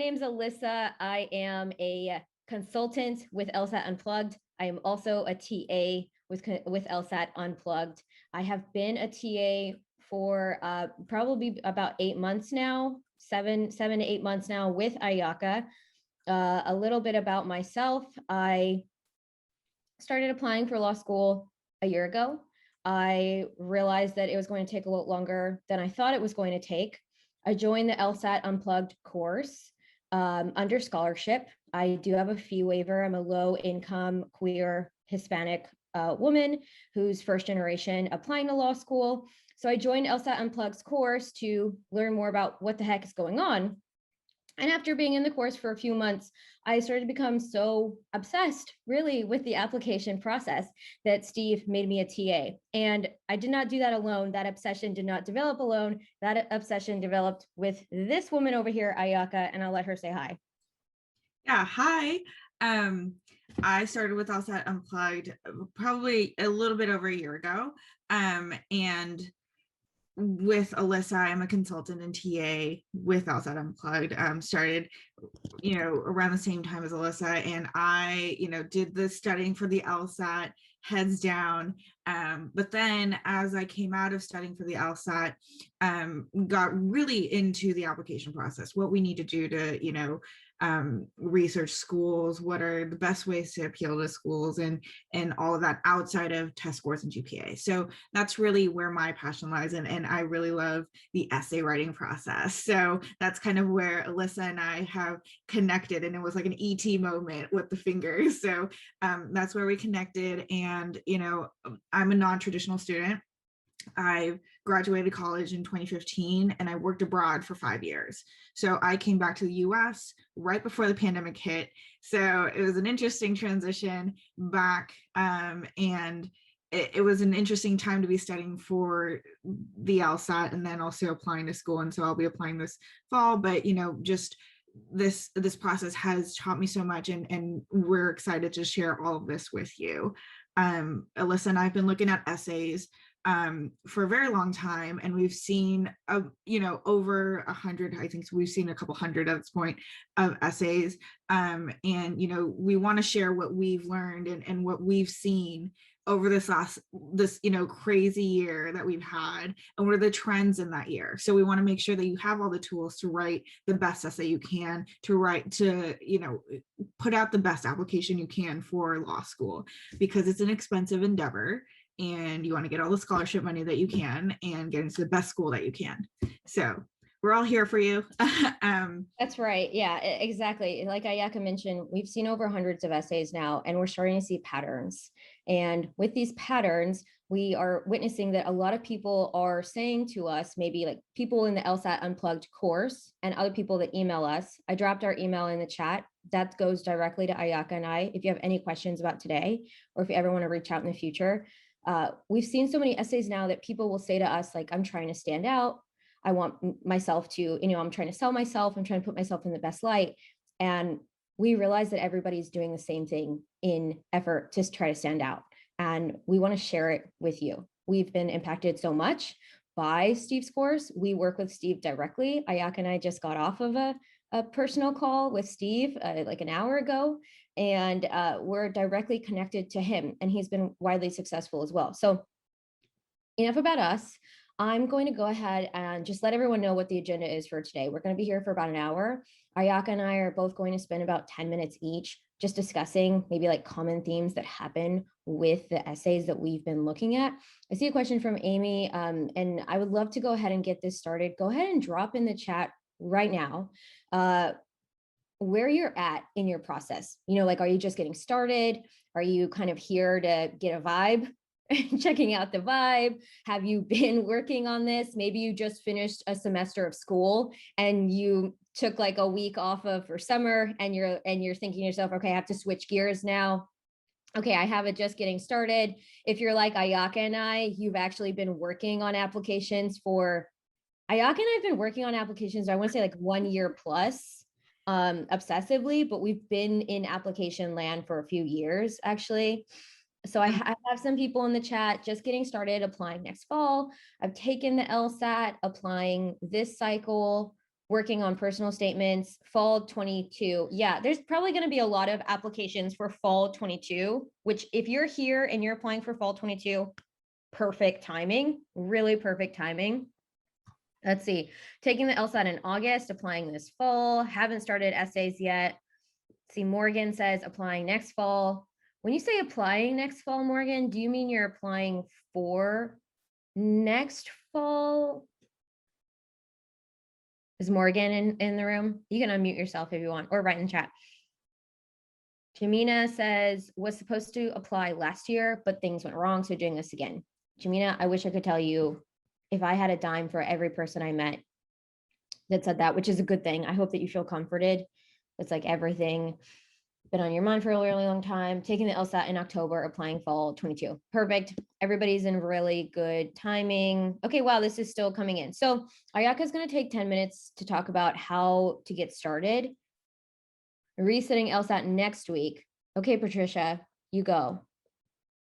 name's Alisa. I am a consultant with LSAT Unplugged. I am also a TA with LSAT Unplugged. I have been a TA for probably about 8 months now, seven to 8 months now with Ayaka. A little bit about myself. I started applying for law school a year ago. I realized that it was going to take a lot longer than I thought it was going to take. I joined the LSAT Unplugged course under scholarship. I do have a fee waiver. I'm a low income, queer, Hispanic woman who's first generation applying to law school. So I joined LSAT Unplugged's course to learn more about what the heck is going on. And after being in the course for a few months, I started to become so obsessed really with the application process that Steve made me a TA. And I did not do that alone. That obsession did not develop alone. That obsession developed with this woman over here, Ayaka, and I'll let her say hi. Yeah, hi. I started with LSAT Unplugged probably a little bit over a year ago. And with Alisa, I'm a consultant and TA with LSAT Unplugged. Started, around the same time as Alisa, and I, did the studying for the LSAT heads down. But then as I came out of studying for the LSAT, got really into the application process, what we need to do to, research schools, what are the best ways to appeal to schools, and all of that outside of test scores and GPA. So that's really where my passion lies, and I really love the essay writing process. So that's kind of where Alisa and I have connected, and it was like an ET moment with the fingers. So that's where we connected. And I'm a non-traditional student. I graduated college in 2015 and I worked abroad for 5 years. So I came back to the US right before the pandemic hit. So it was an interesting transition back, and it was an interesting time to be studying for the LSAT and then also applying to school. And so I'll be applying this fall, but just this process has taught me so much, and we're excited to share all of this with you. Alisa and I have been looking at essays for a very long time, and we've seen over 100, I think we've seen a couple hundred at this point, of essays, and we want to share what we've learned and what we've seen over this crazy year that we've had, and what are the trends in that year. So we want to make sure that you have all the tools to write the best essay you can, to put out the best application you can for law school, because it's an expensive endeavor, and you want to get all the scholarship money that you can and get into the best school that you can. So we're all here for you. That's right. Yeah, exactly. Like Ayaka mentioned, we've seen over hundreds of essays now, and we're starting to see patterns. And with these patterns, we are witnessing that a lot of people are saying to us, maybe like people in the LSAT Unplugged course and other people that email us. I dropped our email in the chat. That goes directly to Ayaka and I. If you have any questions about today, or if you ever want to reach out in the future, we've seen so many essays now that people will say to us, like, I'm trying to stand out. I want myself to, I'm trying to sell myself. I'm trying to put myself in the best light. And we realize that everybody's doing the same thing in effort to try to stand out. And we want to share it with you. We've been impacted so much by Steve's course. We work with Steve directly. Ayaka and I just got off of a personal call with Steve like an hour ago, and we're directly connected to him, and he's been widely successful as well. So enough about us. I'm going to go ahead and just let everyone know what the agenda is for today. We're going to be here for about an hour. Ayaka and I are both going to spend about 10 minutes each just discussing maybe like common themes that happen with the essays that we've been looking at. I see a question from Amy, and I would love to go ahead and get this started. Go ahead and drop in the chat right now where you're at in your process. Like, are you just getting started? Are you kind of here to get a vibe? Checking out the vibe? Have you been working on this? Maybe you just finished a semester of school and you took like a week off for summer, and you're thinking to yourself, okay, I have to switch gears now. Okay, I have it just getting started. If you're like Ayaka and I, you've actually been working on applications for, Ayaka and I've been working on applications, I want to say like 1 year plus, obsessively, but we've been in application land for a few years actually. So I have some people in the chat just getting started applying next fall. I've taken the LSAT, applying this cycle. working on personal statements, fall 22. Yeah, there's probably going to be a lot of applications for fall 22, which if you're here and you're applying for fall 22, perfect timing, really perfect timing. Let's see, taking the LSAT in August, applying this fall, haven't started essays yet. See, Morgan says applying next fall. When you say applying next fall, Morgan, do you mean you're applying for next fall? Is Morgan in the room? You can unmute yourself if you want, or write in chat. Jamina says, was supposed to apply last year, but things went wrong, so doing this again. Jamina, I wish I could tell you if I had a dime for every person I met that said that, which is a good thing. I hope that you feel comforted. It's like everything been on your mind for a really long time. Taking the LSAT in October, applying fall 22. Perfect. Everybody's in really good timing. Okay, wow, this is still coming in. So Ayaka is going to take 10 minutes to talk about how to get started. Resetting LSAT next week. Okay, Patricia, you go.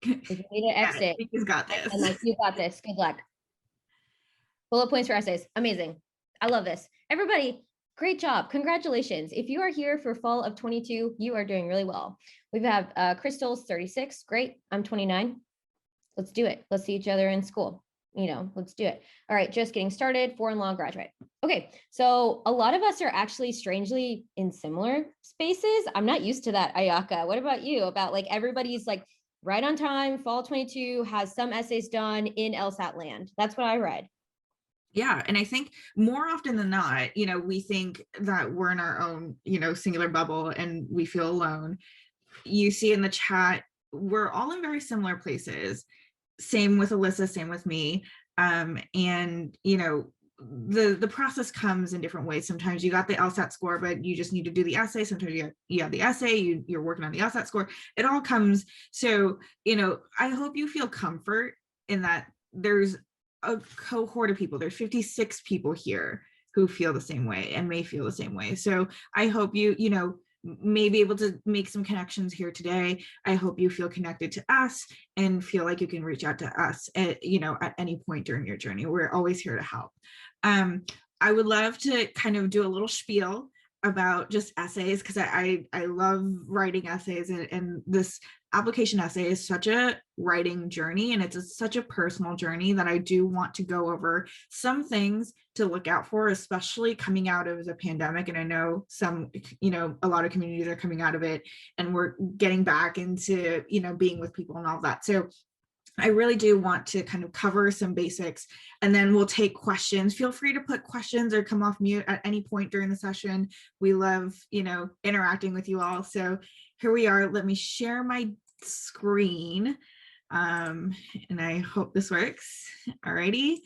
If you need to exit, He's got this. I'm like, you got this. Good luck. Bullet points for essays. Amazing. I love this. Everybody, great job. Congratulations. If you are here for fall of 22, you are doing really well. We have Crystal's 36. Great. I'm 29. Let's do it. Let's see each other in school. Let's do it. All right, just getting started. Foreign law graduate. Okay, so a lot of us are actually strangely in similar spaces. I'm not used to that, Ayaka. What about you? About like everybody's like right on time, fall 22 has some essays done in LSAT land. That's what I read. Yeah. And I think more often than not, we think that we're in our own, singular bubble and we feel alone. You see in the chat, we're all in very similar places. Same with Alisa, same with me. And, the process comes in different ways. Sometimes you got the LSAT score, but you just need to do the essay. Sometimes you have the essay, you're working on the LSAT score. It all comes. So, I hope you feel comfort in that there's a cohort of people. There's 56 people here who feel the same way and may feel the same way. So I hope you may be able to make some connections here today. I hope you feel connected to us and feel like you can reach out to us at any point during your journey. We're always here to help. I would love to kind of do a little spiel about just essays because I love writing essays, and this application essay is such a writing journey, and it's such a personal journey that I do want to go over some things to look out for, especially coming out of the pandemic. And I know a lot of communities are coming out of it and we're getting back into, being with people and all that. So I really do want to kind of cover some basics, and then we'll take questions. Feel free to put questions or come off mute at any point during the session. We love, interacting with you all. So here we are. Let me share my screen. And I hope this works. Alrighty.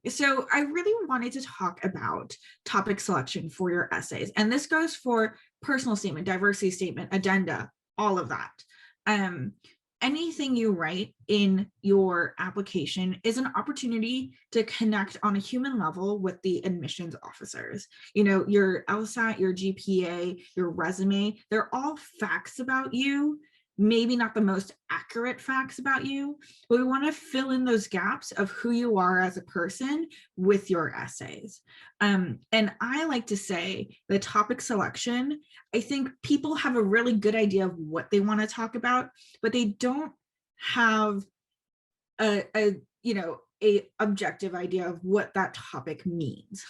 So I really wanted to talk about topic selection for your essays. And this goes for personal statement, diversity statement, addenda, all of that. Anything you write in your application is an opportunity to connect on a human level with the admissions officers. Your LSAT, your GPA, your resume, they're all facts about you, maybe not the most accurate facts about you, but we want to fill in those gaps of who you are as a person with your essays. And I like to say the topic selection, I think people have a really good idea of what they want to talk about, but they don't have a objective idea of what that topic means.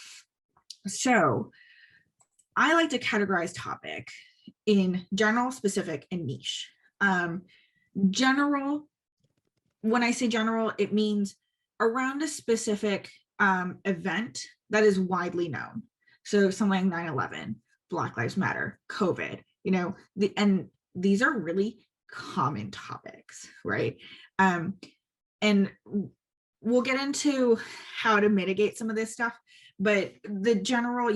So I like to categorize topic in general, specific, and niche. General, when I say general, it means around a specific event that is widely known. So something like 9/11, Black Lives Matter, COVID, and these are really common topics, right? And we'll get into how to mitigate some of this stuff, but the general,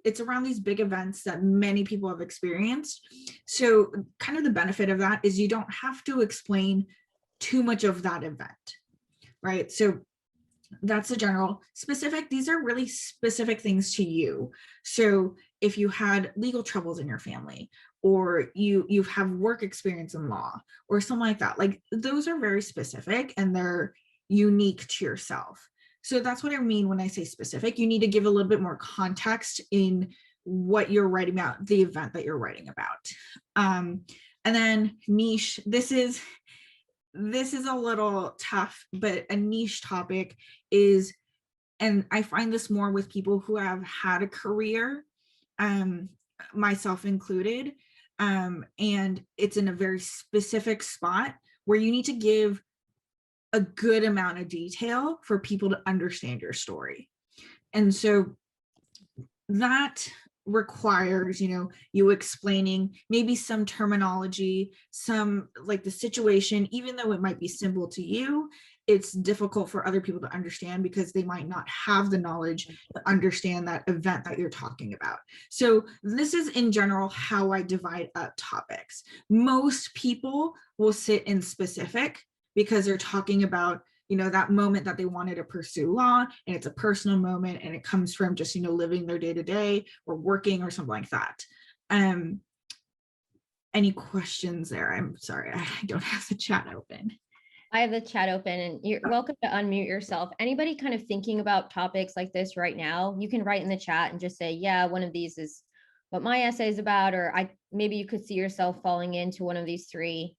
it's around these big events that many people have experienced. So kind of the benefit of that is you don't have to explain too much of that event, right? So that's the general. Specific, these are really specific things to you. So if you had legal troubles in your family, or you have work experience in law or something like that, like those are very specific and they're unique to yourself. So that's what I mean when I say specific. You need to give a little bit more context in what you're writing about, the event that you're writing about. And then niche, this is a little tough, but a niche topic is, and I find this more with people who have had a career, myself included, and it's in a very specific spot where you need to give a good amount of detail for people to understand your story. And so that requires, you explaining maybe some terminology, some like the situation, even though it might be simple to you, it's difficult for other people to understand because they might not have the knowledge to understand that event that you're talking about. So this is in general how I divide up topics. Most people will sit in specific because they're talking about that moment that they wanted to pursue law, and it's a personal moment, and it comes from just living their day-to-day or working or something like that. Any questions there? I'm sorry, I don't have the chat open. I have the chat open, and you're welcome to unmute yourself. Anybody kind of thinking about topics like this right now, you can write in the chat and just say, yeah, one of these is what my essay is about, or maybe you could see yourself falling into one of these three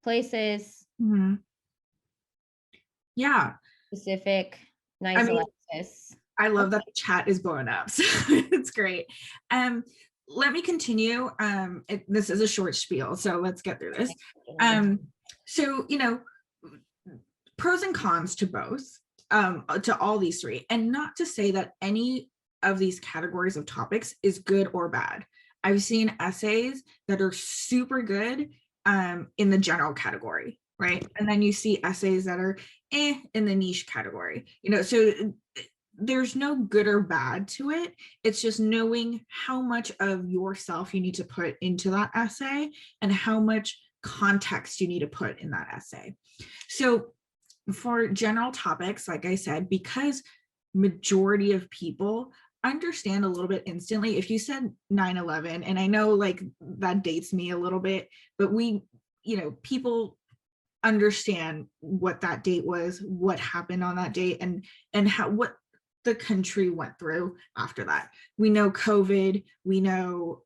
places. Mm-hmm. Yeah. Specific, nice, Alexis. I love that the chat is blowing up. So it's great. Let me continue. This is a short spiel, so let's get through this. So, pros and cons to both, to all these three, and not to say that any of these categories of topics is good or bad. I've seen essays that are super good in the general category, right? And then you see essays that are in the niche category, so there's no good or bad to it. It's just knowing how much of yourself you need to put into that essay and how much context you need to put in that essay. So for general topics, like I said, because majority of people understand a little bit instantly. If you said 9/11, and I know like that dates me a little bit, but people understand what that date was, what happened on that date, and what the country went through after that. We know COVID, we know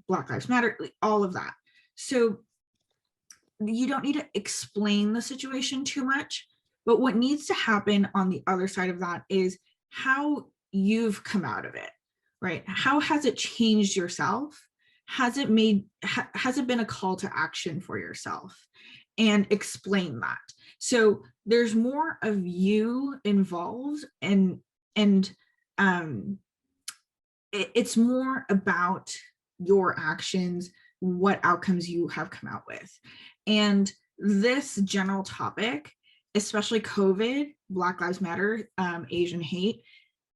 Black Lives Matter, all of that. So you don't need to explain the situation too much, but what needs to happen on the other side of that is how you've come out of it, right? How has it changed yourself? Has it been a call to action for yourself? And explain that. So there's more of you involved, and it's more about your actions, what outcomes you have come out with. And this general topic, especially COVID, Black Lives Matter, Asian hate,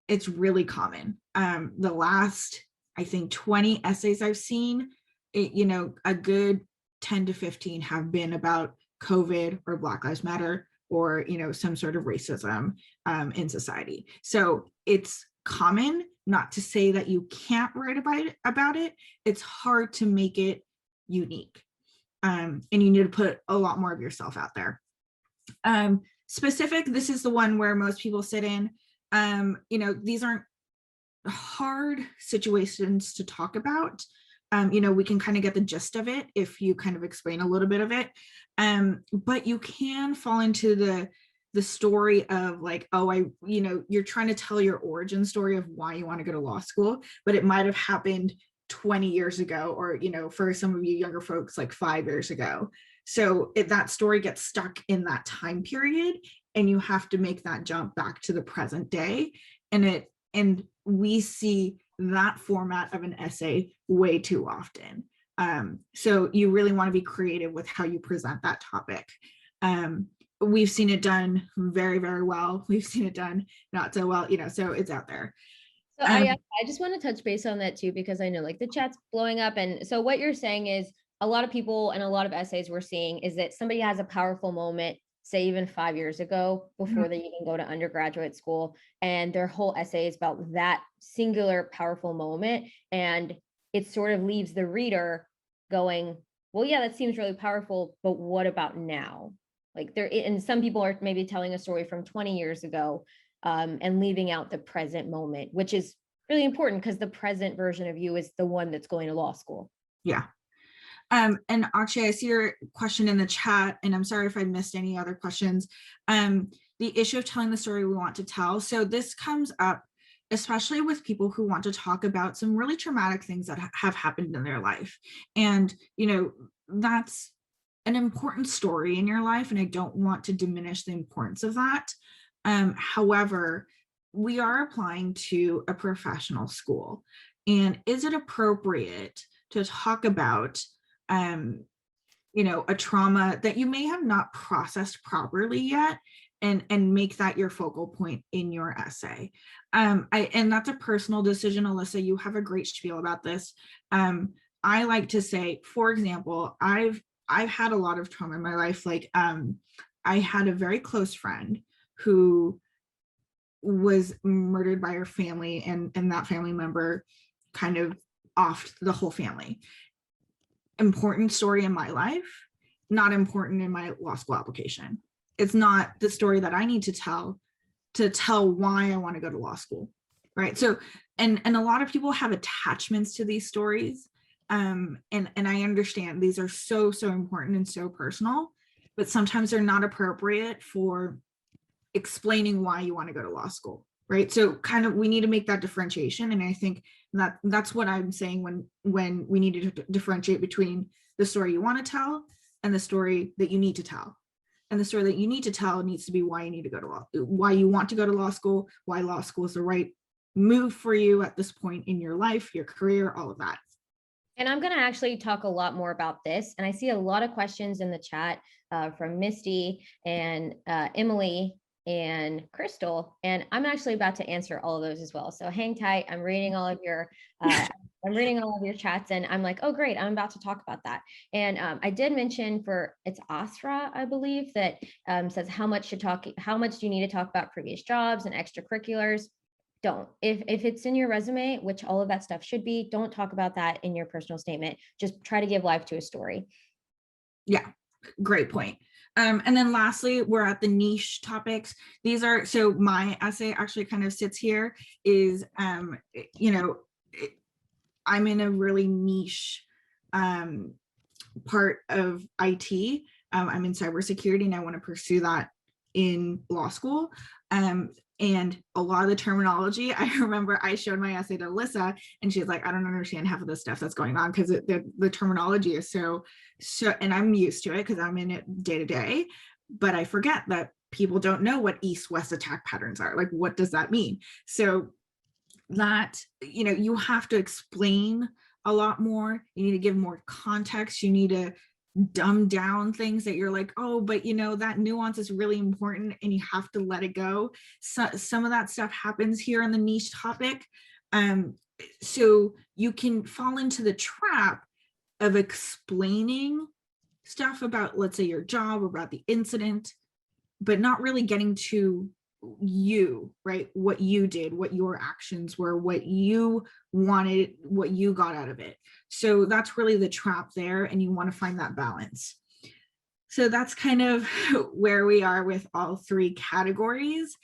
it's really common. The last, I think, 20 essays I've seen, a good 10 to 15 have been about COVID or Black Lives Matter or, some sort of racism in society. So it's common, not to say that you can't write about it. It's hard to make it unique. And you need to put a lot more of yourself out there. Specific, this is the one where most people sit in. These aren't hard situations to talk about. We can kind of get the gist of it if you kind of explain a little bit of it. But you can fall into the story of like, you're trying to tell your origin story of why you want to go to law school, but it might have happened 20 years ago, or, for some of you younger folks, like 5 years ago. So if that story gets stuck in that time period, and you have to make that jump back to the present day, and we see that format of an essay way too often. So you really want to be creative with how you present that topic. We've seen it done very, very well. We've seen it done not so well, so it's out there. So I just want to touch base on that too, because I know like the chat's blowing up. And so what you're saying is a lot of people and a lot of essays we're seeing is that somebody has a powerful moment, say even 5 years ago, before they even go to undergraduate school, and their whole essay is about that singular powerful moment. And it sort of leaves the reader going, well, yeah, that seems really powerful, but what about now? Like and some people are maybe telling a story from 20 years ago. and leaving out the present moment, which is really important because the present version of you is the one that's going to law school. Yeah. And Akshay, I see your question in the chat, and I'm sorry if I missed any other questions. The issue of telling the story we want to tell. So this comes up especially with people who want to talk about some really traumatic things that have happened in their life. And, you know, that's an important story in your life, and I don't want to diminish the importance of that. However, we are applying to a professional school, and is it appropriate to talk about you know, a trauma that you may have not processed properly yet, and make that your focal point in your essay? And that's a personal decision. Alisa, you have a great spiel about this. I like to say, for example, I've had a lot of trauma in my life. Like, I had a very close friend who was murdered by her family, and that family member kind of offed the whole family. Important story in my life, not important in my law school application. It's not the story that I need to tell why I want to go to law school, right? So, and a lot of people have attachments to these stories, and I understand these are so important and so personal, but sometimes they're not appropriate for explaining why you want to go to law school, right? So kind of we need to make that differentiation, and I think that's what I'm saying when we need to differentiate between the story you want to tell and the story that you need to tell. And the story that you need to tell needs to be why you need to go to why you want to go to law school, why law school is the right move for you at this point in your life, your career, all of that. And I'm going to actually talk a lot more about this. And I see a lot of questions in the chat from Misty and Emily and Crystal, and I'm actually about to answer all of those as well. So hang tight. I'm reading all of your chats, and I'm like, oh great, I'm about to talk about that. And I did mention it's Asra, I believe, that says how much do you need to talk about previous jobs and extracurriculars? Don't. If it's in your resume, which all of that stuff should be, don't talk about that in your personal statement. Just try to give life to a story. Yeah, great point. And then lastly, we're at the niche topics. These are, so my essay actually kind of sits here is, you know, I'm in a really niche part of IT. I'm in cybersecurity, and I want to pursue that in law school. And a lot of the terminology, I remember I showed my essay to Alisa, and she's like, I don't understand half of the stuff that's going on, because the terminology is so, and I'm used to it because I'm in it day to day, but I forget that people don't know what east-west attack patterns are. Like, what does that mean? So that, you know, you have to explain a lot more. You need to give more context. You need to dumb down things that you're like, oh, but you know, that nuance is really important, and you have to let it go. So some of that stuff happens here in the niche topic. So you can fall into the trap of explaining stuff about, let's say, your job or about the incident, but not really getting to you, right? What you did, what your actions were, what you wanted, what you got out of it. So that's really the trap there, and you want to find that balance. So that's kind of where we are with all three categories.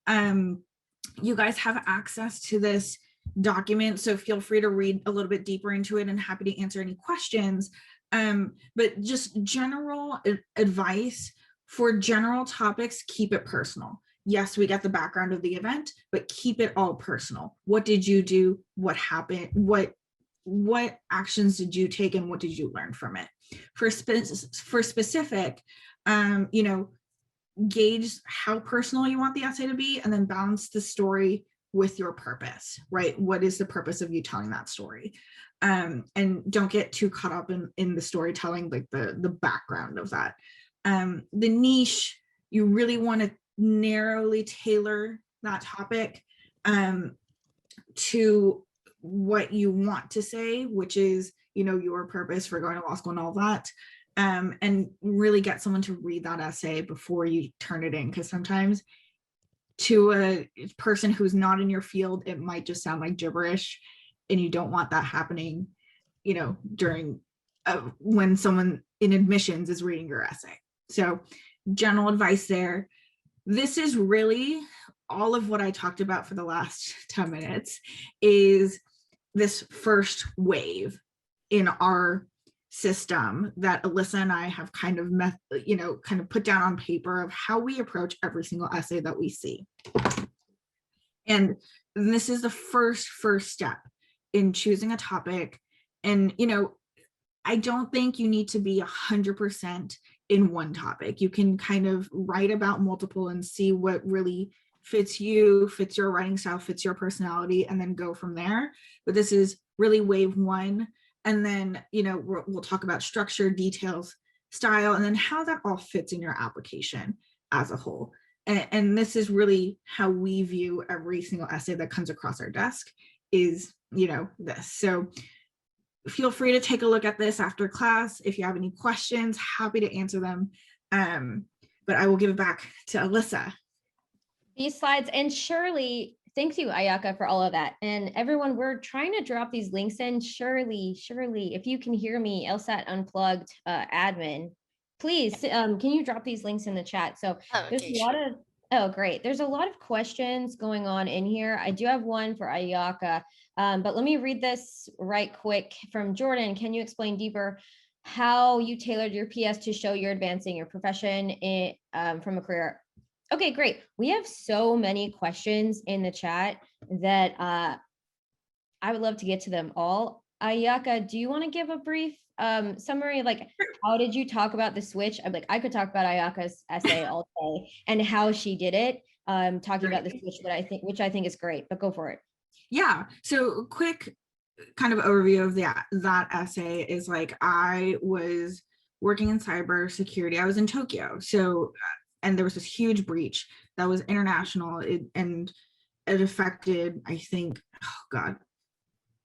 You guys have access to this document, so feel free to read a little bit deeper into it, and happy to answer any questions. But just general advice for general topics, keep it personal. Yes, we get the background of the event, but keep it all personal. What did you do? What happened? What actions did you take, and what did you learn from it? For specific, you know, gauge how personal you want the essay to be, and then balance the story with your purpose, right? What is the purpose of you telling that story? And don't get too caught up in the storytelling, like the background of that. The niche, you really want to narrowly tailor that topic to what you want to say, which is, you know, your purpose for going to law school and all that. And really get someone to read that essay before you turn it in, because sometimes to a person who's not in your field, it might just sound like gibberish, and you don't want that happening, you know, during when someone in admissions is reading your essay. So general advice there. This is really all of what I talked about for the last 10 minutes is this first wave in our system that Alisa and I have kind of kind of put down on paper of how we approach every single essay that we see. And this is the first step in choosing a topic. And, I don't think you need to be 100% in one topic. You can kind of write about multiple and see what really fits you, fits your writing style, fits your personality, and then go from there. But this is really wave one. And then, we'll talk about structure, details, style, and then how that all fits in your application as a whole. And this is really how we view every single essay that comes across our desk is, this. So feel free to take a look at this after class. If you have any questions, happy to answer them. But I will give it back to Alisa. These slides, and Shirley, thank you, Ayaka, for all of that. And everyone, we're trying to drop these links in. Shirley, if you can hear me, LSAT Unplugged admin, please, can you drop these links in the chat? So there's a lot of, oh, great. There's a lot of questions going on in here. I do have one for Ayaka, but let me read this right quick from Jordan. Can you explain deeper how you tailored your PS to show you're advancing your profession from a career? Okay, great. We have so many questions in the chat that I would love to get to them all. Ayaka, do you want to give a brief summary? Like, how did you talk about the switch? I'm like, I could talk about Ayaka's essay all day and how she did it. Talking about the switch, which I think is great, but go for it. Yeah. So quick kind of overview of that essay is like, I was working in cybersecurity. I was in Tokyo. So, and there was this huge breach that was international, and it affected, I think, oh God,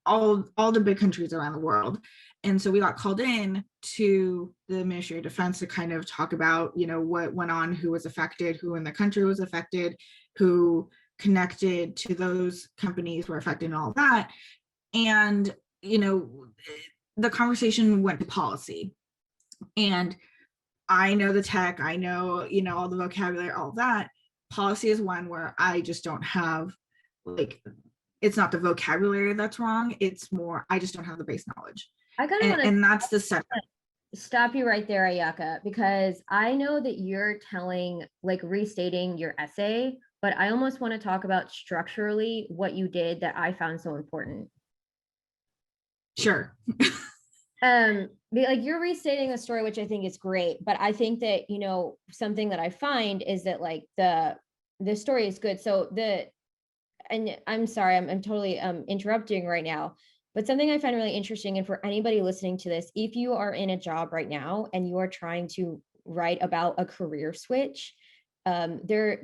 all the big countries around the world. And so we got called in to the Ministry of Defense to kind of talk about, what went on, who was affected, who in the country was affected, who connected to those companies were affected, and all that. And, the conversation went to policy. And I know the tech, I know, all the vocabulary, all that. Policy is one where I just don't have, like, it's not the vocabulary that's wrong. It's more, I just don't have the base knowledge. And that's the setup. Stop you right there, Ayaka, because I know that you're restating your essay, but I almost want to talk about structurally what you did that I found so important. Sure. Like, you're restating a story, which I think is great, but I think that, something that I find is that, like, the story is good. So and I'm sorry, I'm totally interrupting right now, but something I find really interesting, and for anybody listening to this, if you are in a job right now and you are trying to write about a career switch, there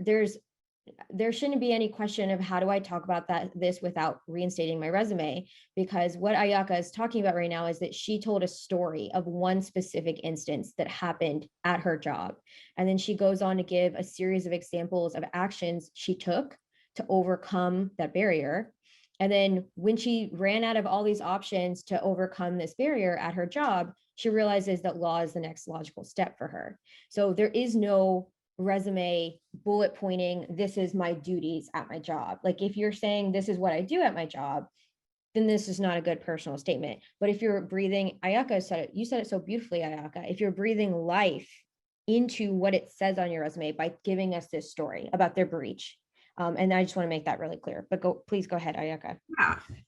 shouldn't be any question of how do I talk about this without reinstating my resume, because what Ayaka is talking about right now is that she told a story of one specific instance that happened at her job. And then she goes on to give a series of examples of actions she took to overcome that barrier. And then when she ran out of all these options to overcome this barrier at her job, she realizes that law is the next logical step for her. So there is no resume bullet pointing, this is my duties at my job. Like, if you're saying this is what I do at my job, then this is not a good personal statement. But if you're breathing, Ayaka said it, you said it so beautifully, Ayaka, if you're breathing life into what it says on your resume by giving us this story about their breach. And I just want to make that really clear, but please go ahead, Ayaka.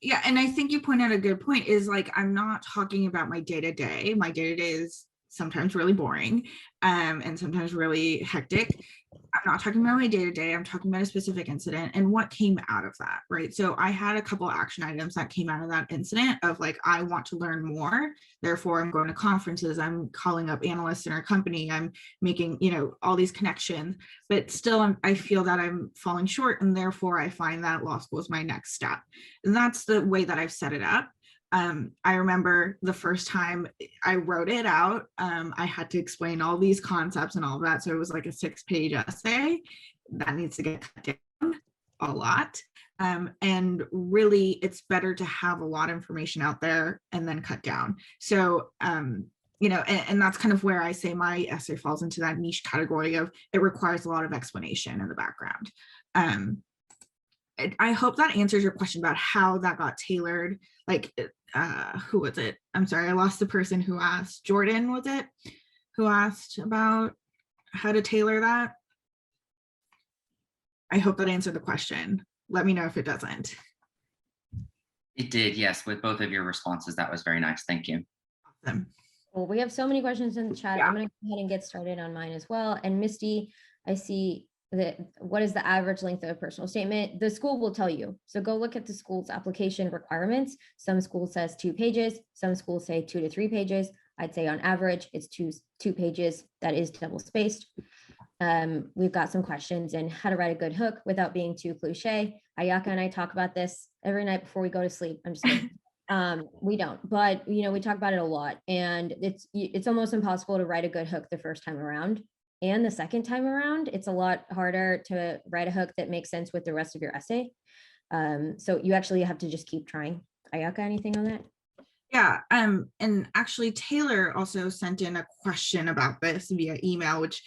Yeah. And I think you point out a good point is, like, I'm not talking about my day-to-day. My day-to-day is sometimes really boring, and sometimes really hectic. I'm not talking about my day-to-day. I'm talking about a specific incident and what came out of that, right? So I had a couple action items that came out of that incident of, like, I want to learn more. Therefore, I'm going to conferences. I'm calling up analysts in our company. I'm making, all these connections, but still I feel that I'm falling short. And therefore I find that law school is my next step. And that's the way that I've set it up. I remember the first time I wrote it out, I had to explain all these concepts and all of that. So it was like a 6-page essay that needs to get cut down a lot. And really, it's better to have a lot of information out there and then cut down. So and that's kind of where I say my essay falls into that niche category of it requires a lot of explanation in the background. I hope that answers your question about how that got tailored. Like, who was it? I'm sorry, I lost the person who asked. Jordan, was it? Who asked about how to tailor that? I hope that answered the question. Let me know if it doesn't. It did, yes, with both of your responses. That was very nice. Thank you. Awesome. Well, we have so many questions in the chat. Yeah. I'm going to go ahead and get started on mine as well. And Misty, I see that what is the average length of a personal statement? The school will tell you. So go look at the school's application requirements. Some schools says 2 pages. Some schools say 2 to 3 pages. I'd say on average, it's two pages. That is double spaced. We've got some questions in how to write a good hook without being too cliche. Ayaka and I talk about this every night before we go to sleep. I'm just kidding. We don't, but we talk about it a lot, and it's almost impossible to write a good hook the first time around. And the second time around, it's a lot harder to write a hook that makes sense with the rest of your essay. So you actually have to just keep trying. Ayaka, anything on that? Yeah, and actually Taylor also sent in a question about this via email, which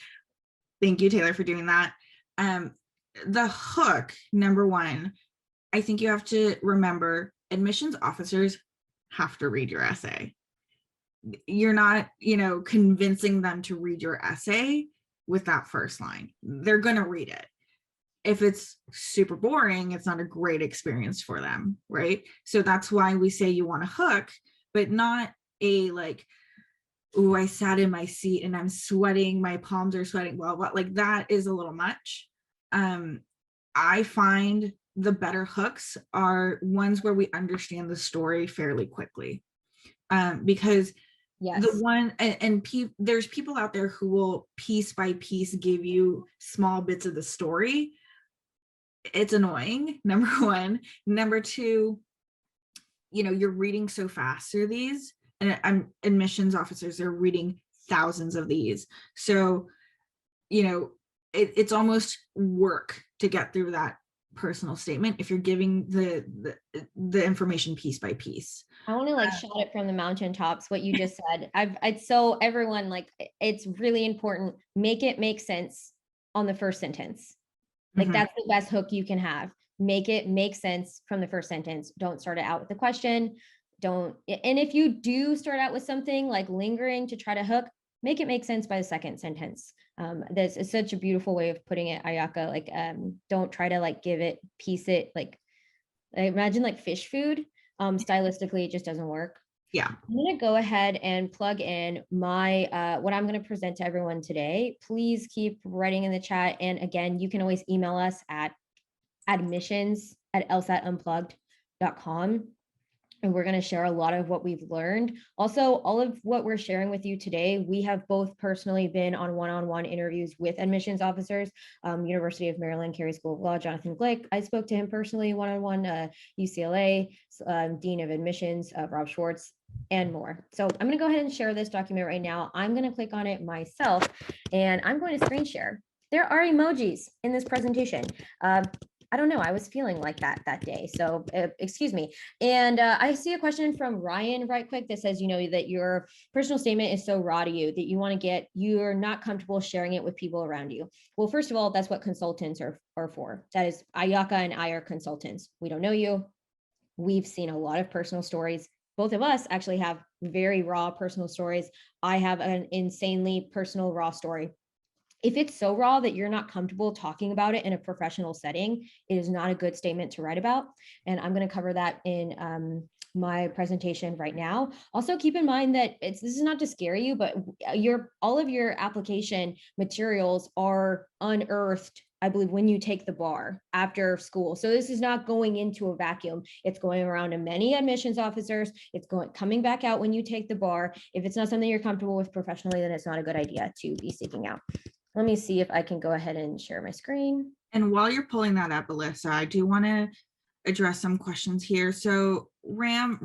thank you, Taylor, for doing that. The hook, number one, I think you have to remember admissions officers have to read your essay. You're not, convincing them to read your essay with that first line. They're going to read it. If it's super boring, it's not a great experience for them, right? So that's why we say you want a hook, but not a like, oh, I sat in my seat and I'm sweating, my palms are sweating, well, like that is a little much. I find the better hooks are ones where we understand the story fairly quickly. Because yes, the one, there's people out there who will piece by piece give you small bits of the story. It's annoying, number one. Number two, you're reading so fast through these, and I'm admissions officers are reading thousands of these. So, it's almost work to get through that personal statement if you're giving the information piece by piece. I want to shout it from the mountaintops, what you just said. So everyone, it's really important. Make it make sense on the first sentence. That's the best hook you can have. Make it make sense from the first sentence. Don't start it out with a question. And if you do start out with something like lingering to try to hook, make it make sense by the second sentence. This is such a beautiful way of putting it, Ayaka. Don't try to piece it, imagine fish food. Stylistically, it just doesn't work. Yeah. I'm going to go ahead and plug in my what I'm going to present to everyone today. Please keep writing in the chat. And again, you can always email us at admissions@lsatunplugged.com. And we're going to share a lot of what we've learned. Also, all of what we're sharing with you today, we have both personally been on one-on-one interviews with admissions officers. University of Maryland, Carey School of Law, Jonathan Glick. I spoke to him personally one-on-one, UCLA, Dean of Admissions, Rob Schwartz, and more. So I'm going to go ahead and share this document right now. I'm going to click on it myself, and I'm going to screen share. There are emojis in this presentation. I don't know. I was feeling like that day. So excuse me. And I see a question from Ryan right quick that says, that your personal statement is so raw to you that you're not comfortable sharing it with people around you. Well, first of all, that's what consultants are for. That is, Ayaka and I are consultants. We don't know you. We've seen a lot of personal stories. Both of us actually have very raw personal stories. I have an insanely personal raw story. If it's so raw that you're not comfortable talking about it in a professional setting, it is not a good statement to write about. And I'm going to cover that in my presentation right now. Also, keep in mind that this is not to scare you, but all of your application materials are unearthed, I believe, when you take the bar after school. So this is not going into a vacuum. It's going around to many admissions officers. It's coming back out when you take the bar. If it's not something you're comfortable with professionally, then it's not a good idea to be seeking out. Let me see if I can go ahead and share my screen. And while you're pulling that up, Alisa, I do want to address some questions here. So Ram,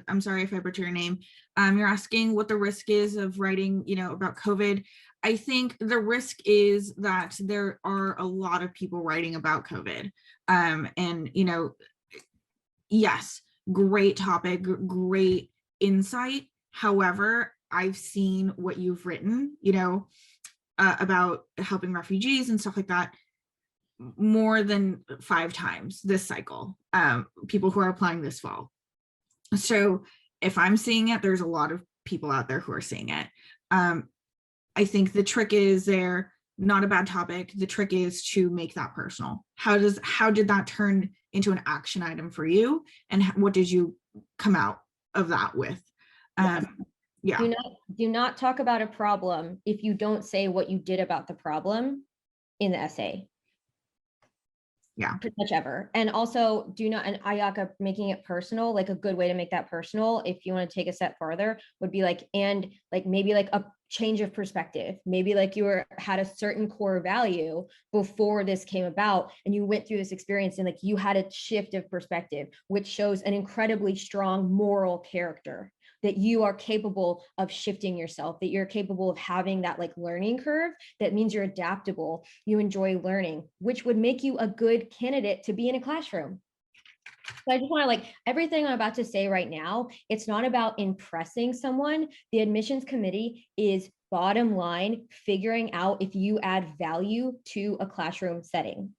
I'm sorry if I butcher your name. You're asking what the risk is of writing, about COVID. I think the risk is that there are a lot of people writing about COVID. And, yes, great topic, great insight. However, I've seen what you've written, about helping refugees and stuff like that more than 5 times this cycle, people who are applying this fall. So if I'm seeing it, there's a lot of people out there who are seeing it. I think the trick is there, not a bad topic. The trick is to make that personal. How did that turn into an action item for you? And what did you come out of that with? Yeah. Do not talk about a problem if you don't say what you did about the problem in the essay. Yeah. Pretty much ever. And also do not, and Ayaka, making it personal, like a good way to make that personal, if you want to take a step farther, would be like, and like maybe like a change of perspective. Maybe like you had a certain core value before this came about, and you went through this experience and like you had a shift of perspective, which shows an incredibly strong moral character, that you are capable of shifting yourself, that you're capable of having that like learning curve. That means you're adaptable, you enjoy learning, which would make you a good candidate to be in a classroom. So I just want to, like, everything I'm about to say right now, it's not about impressing someone. The admissions committee is bottom line figuring out if you add value to a classroom setting.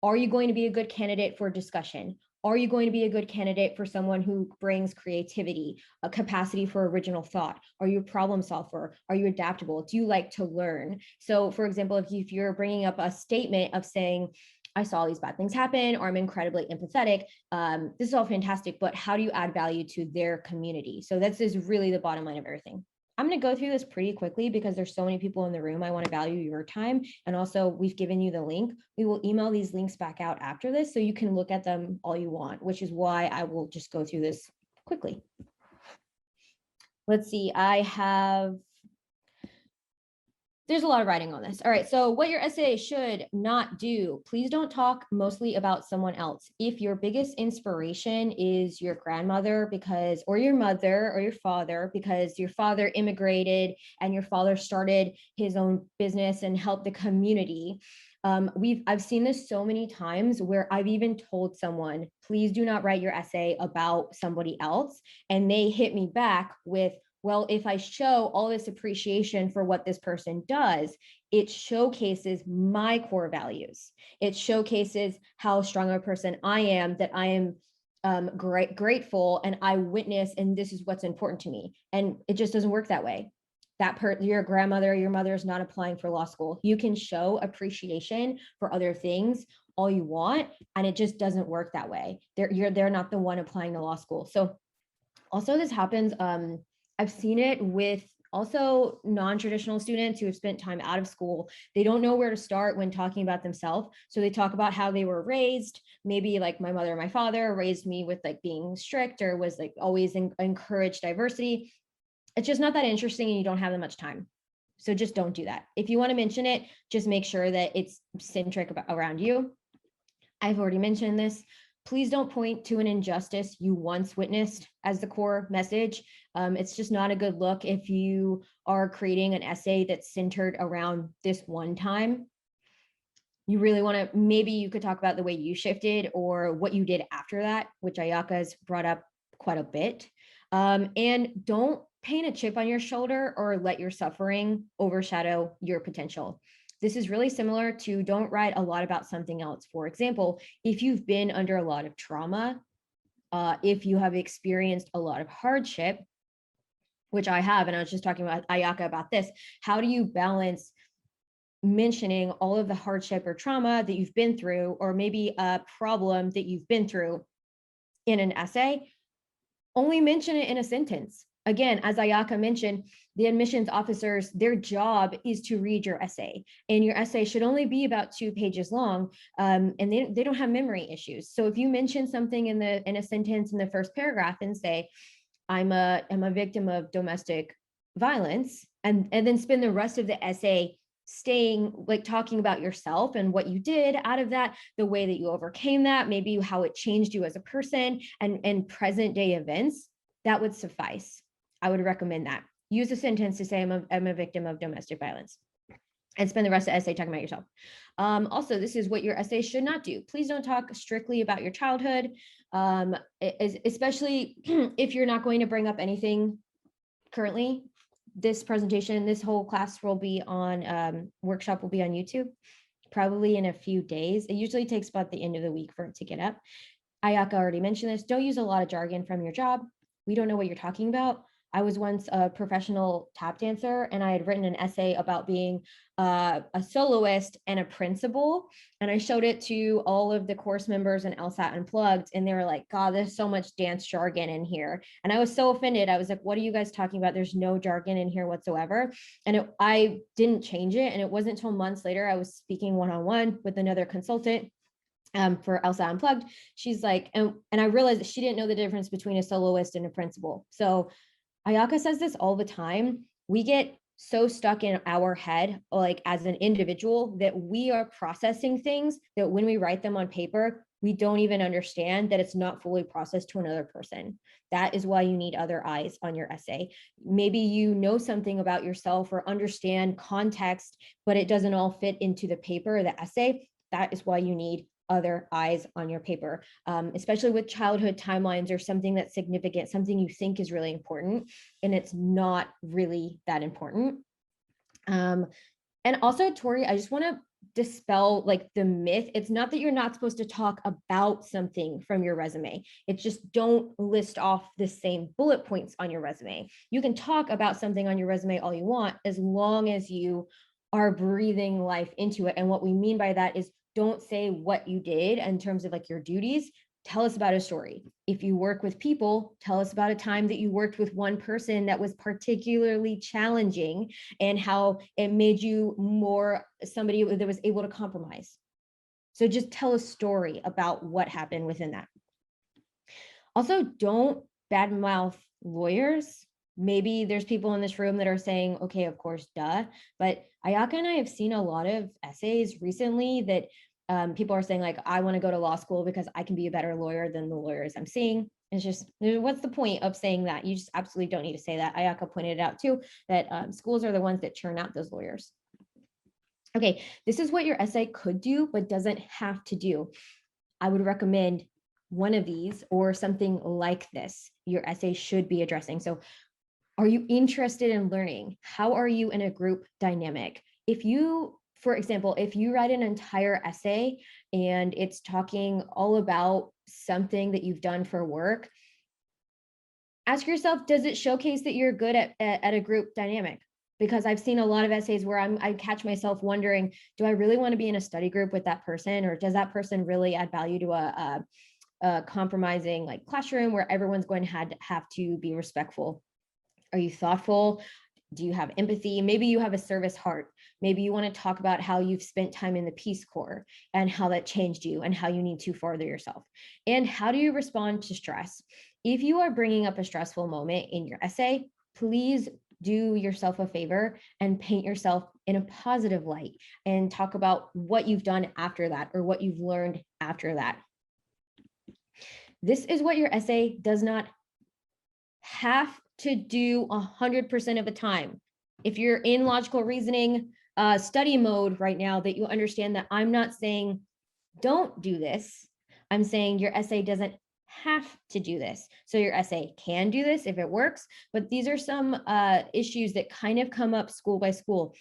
Are you going to be a good candidate for discussion? Are you going to be a good candidate for someone who brings creativity, a capacity for original thought? Are you a problem solver? Are you adaptable? Do you like to learn? So for example, if you're bringing up a statement of saying, I saw these bad things happen, or I'm incredibly empathetic, this is all fantastic, but how do you add value to their community? So this is really the bottom line of everything. I'm going to go through this pretty quickly because there's so many people in the room. I want to value your time. And also we've given you the link. We will email these links back out after this so you can look at them all you want, which is why I will just go through this quickly. Let's see, there's a lot of writing on this. All right, so what your essay should not do, please don't talk mostly about someone else. If your biggest inspiration is your grandmother or your mother or your father, because your father immigrated and your father started his own business and helped the community. I've seen this so many times where I've even told someone, please do not write your essay about somebody else. And they hit me back with, well, if I show all this appreciation for what this person does, it showcases my core values. It showcases how strong of a person I am, that I am grateful and I witness, and this is what's important to me. And it just doesn't work that way. Your grandmother or your mother is not applying for law school. You can show appreciation for other things all you want, and it just doesn't work that way. They're not the one applying to law school. So also this happens, I've seen it with also non-traditional students who have spent time out of school. They don't know where to start when talking about themselves. So they talk about how they were raised. Maybe like my mother or my father raised me with like being strict, or was like always encouraged diversity. It's just not that interesting and you don't have that much time. So just don't do that. If you want to mention it, just make sure that it's centric around you. I've already mentioned this. Please don't point to an injustice you once witnessed as the core message. It's just not a good look if you are creating an essay that's centered around this one time. You really want to, maybe you could talk about the way you shifted or what you did after that, which Ayaka has brought up quite a bit. And don't paint a chip on your shoulder or let your suffering overshadow your potential. This is really similar to don't write a lot about something else. For example, if you've been under a lot of trauma, if you have experienced a lot of hardship, which I have, and I was just talking about Ayaka about this, how do you balance mentioning all of the hardship or trauma that you've been through, or maybe a problem that you've been through in an essay? Only mention it in a sentence. Again, as Ayaka mentioned, the admissions officers, their job is to read your essay, and your essay should only be about 2 pages long, and they don't have memory issues. So if you mention something in a sentence in the first paragraph and say, I'm a victim of domestic violence, and then spend the rest of the essay talking about yourself and what you did out of that, the way that you overcame that, maybe how it changed you as a person, and present day events, that would suffice. I would recommend that. Use a sentence to say I'm a victim of domestic violence, and spend the rest of the essay talking about yourself. Also, this is what your essay should not do. Please don't talk strictly about your childhood, especially if you're not going to bring up anything currently, this presentation, this whole class will be on, workshop will be on YouTube, probably in a few days. It usually takes about the end of the week for it to get up. Ayaka already mentioned this. Don't use a lot of jargon from your job. We don't know what you're talking about. I was once a professional tap dancer, and I had written an essay about being a soloist and a principal. And I showed it to all of the course members in LSAT Unplugged, and they were like, God, there's so much dance jargon in here. And I was so offended. I was like, what are you guys talking about? There's no jargon in here whatsoever. And I didn't change it. And it wasn't until months later, I was speaking one-on-one with another consultant for LSAT Unplugged. She's like, and I realized that she didn't know the difference between a soloist and a principal. So Ayaka says this all the time. We get so stuck in our head, like as an individual, that we are processing things that when we write them on paper, we don't even understand that it's not fully processed to another person. That is why you need other eyes on your essay. Maybe you know something about yourself or understand context, but it doesn't all fit into the paper or the essay. That is why you need other eyes on your paper, especially with childhood timelines or something that's significant, something you think is really important, and it's not really that important. And also, Tori, I just want to dispel like the myth. It's not that you're not supposed to talk about something from your resume. It's just don't list off the same bullet points on your resume. You can talk about something on your resume all you want, as long as you are breathing life into it. And what we mean by that is don't say what you did in terms of like your duties. Tell us about a story. If you work with people, tell us about a time that you worked with one person that was particularly challenging and how it made you more somebody that was able to compromise. So just tell a story about what happened within that. Also, don't badmouth lawyers. Maybe there's people in this room that are saying, okay, of course, duh. But Ayaka and I have seen a lot of essays recently that people are saying like, I want to go to law school because I can be a better lawyer than the lawyers I'm seeing. It's just, what's the point of saying that? You just absolutely don't need to say that. Ayaka pointed it out too, that schools are the ones that churn out those lawyers. Okay, this is what your essay could do, but doesn't have to do. I would recommend one of these or something like this. Your essay should be addressing. So are you interested in learning? How are you in a group dynamic? If you, for example, if you write an entire essay and it's talking all about something that you've done for work, ask yourself, does it showcase that you're good at a group dynamic? Because I've seen a lot of essays where I catch myself wondering, do I really want to be in a study group with that person? Or does that person really add value to a compromising like classroom where everyone's going to have to be respectful? Are you thoughtful? Do you have empathy? Maybe you have a service heart. Maybe you want to talk about how you've spent time in the Peace Corps and how that changed you and how you need to further yourself. And how do you respond to stress? If you are bringing up a stressful moment in your essay, please do yourself a favor and paint yourself in a positive light and talk about what you've done after that or what you've learned after that. This is what your essay does not have to do 100% of the time. If you're in logical reasoning study mode right now, that you understand that I'm not saying don't do this. I'm saying your essay doesn't have to do this. So your essay can do this if it works, but these are some issues that kind of come up school by school.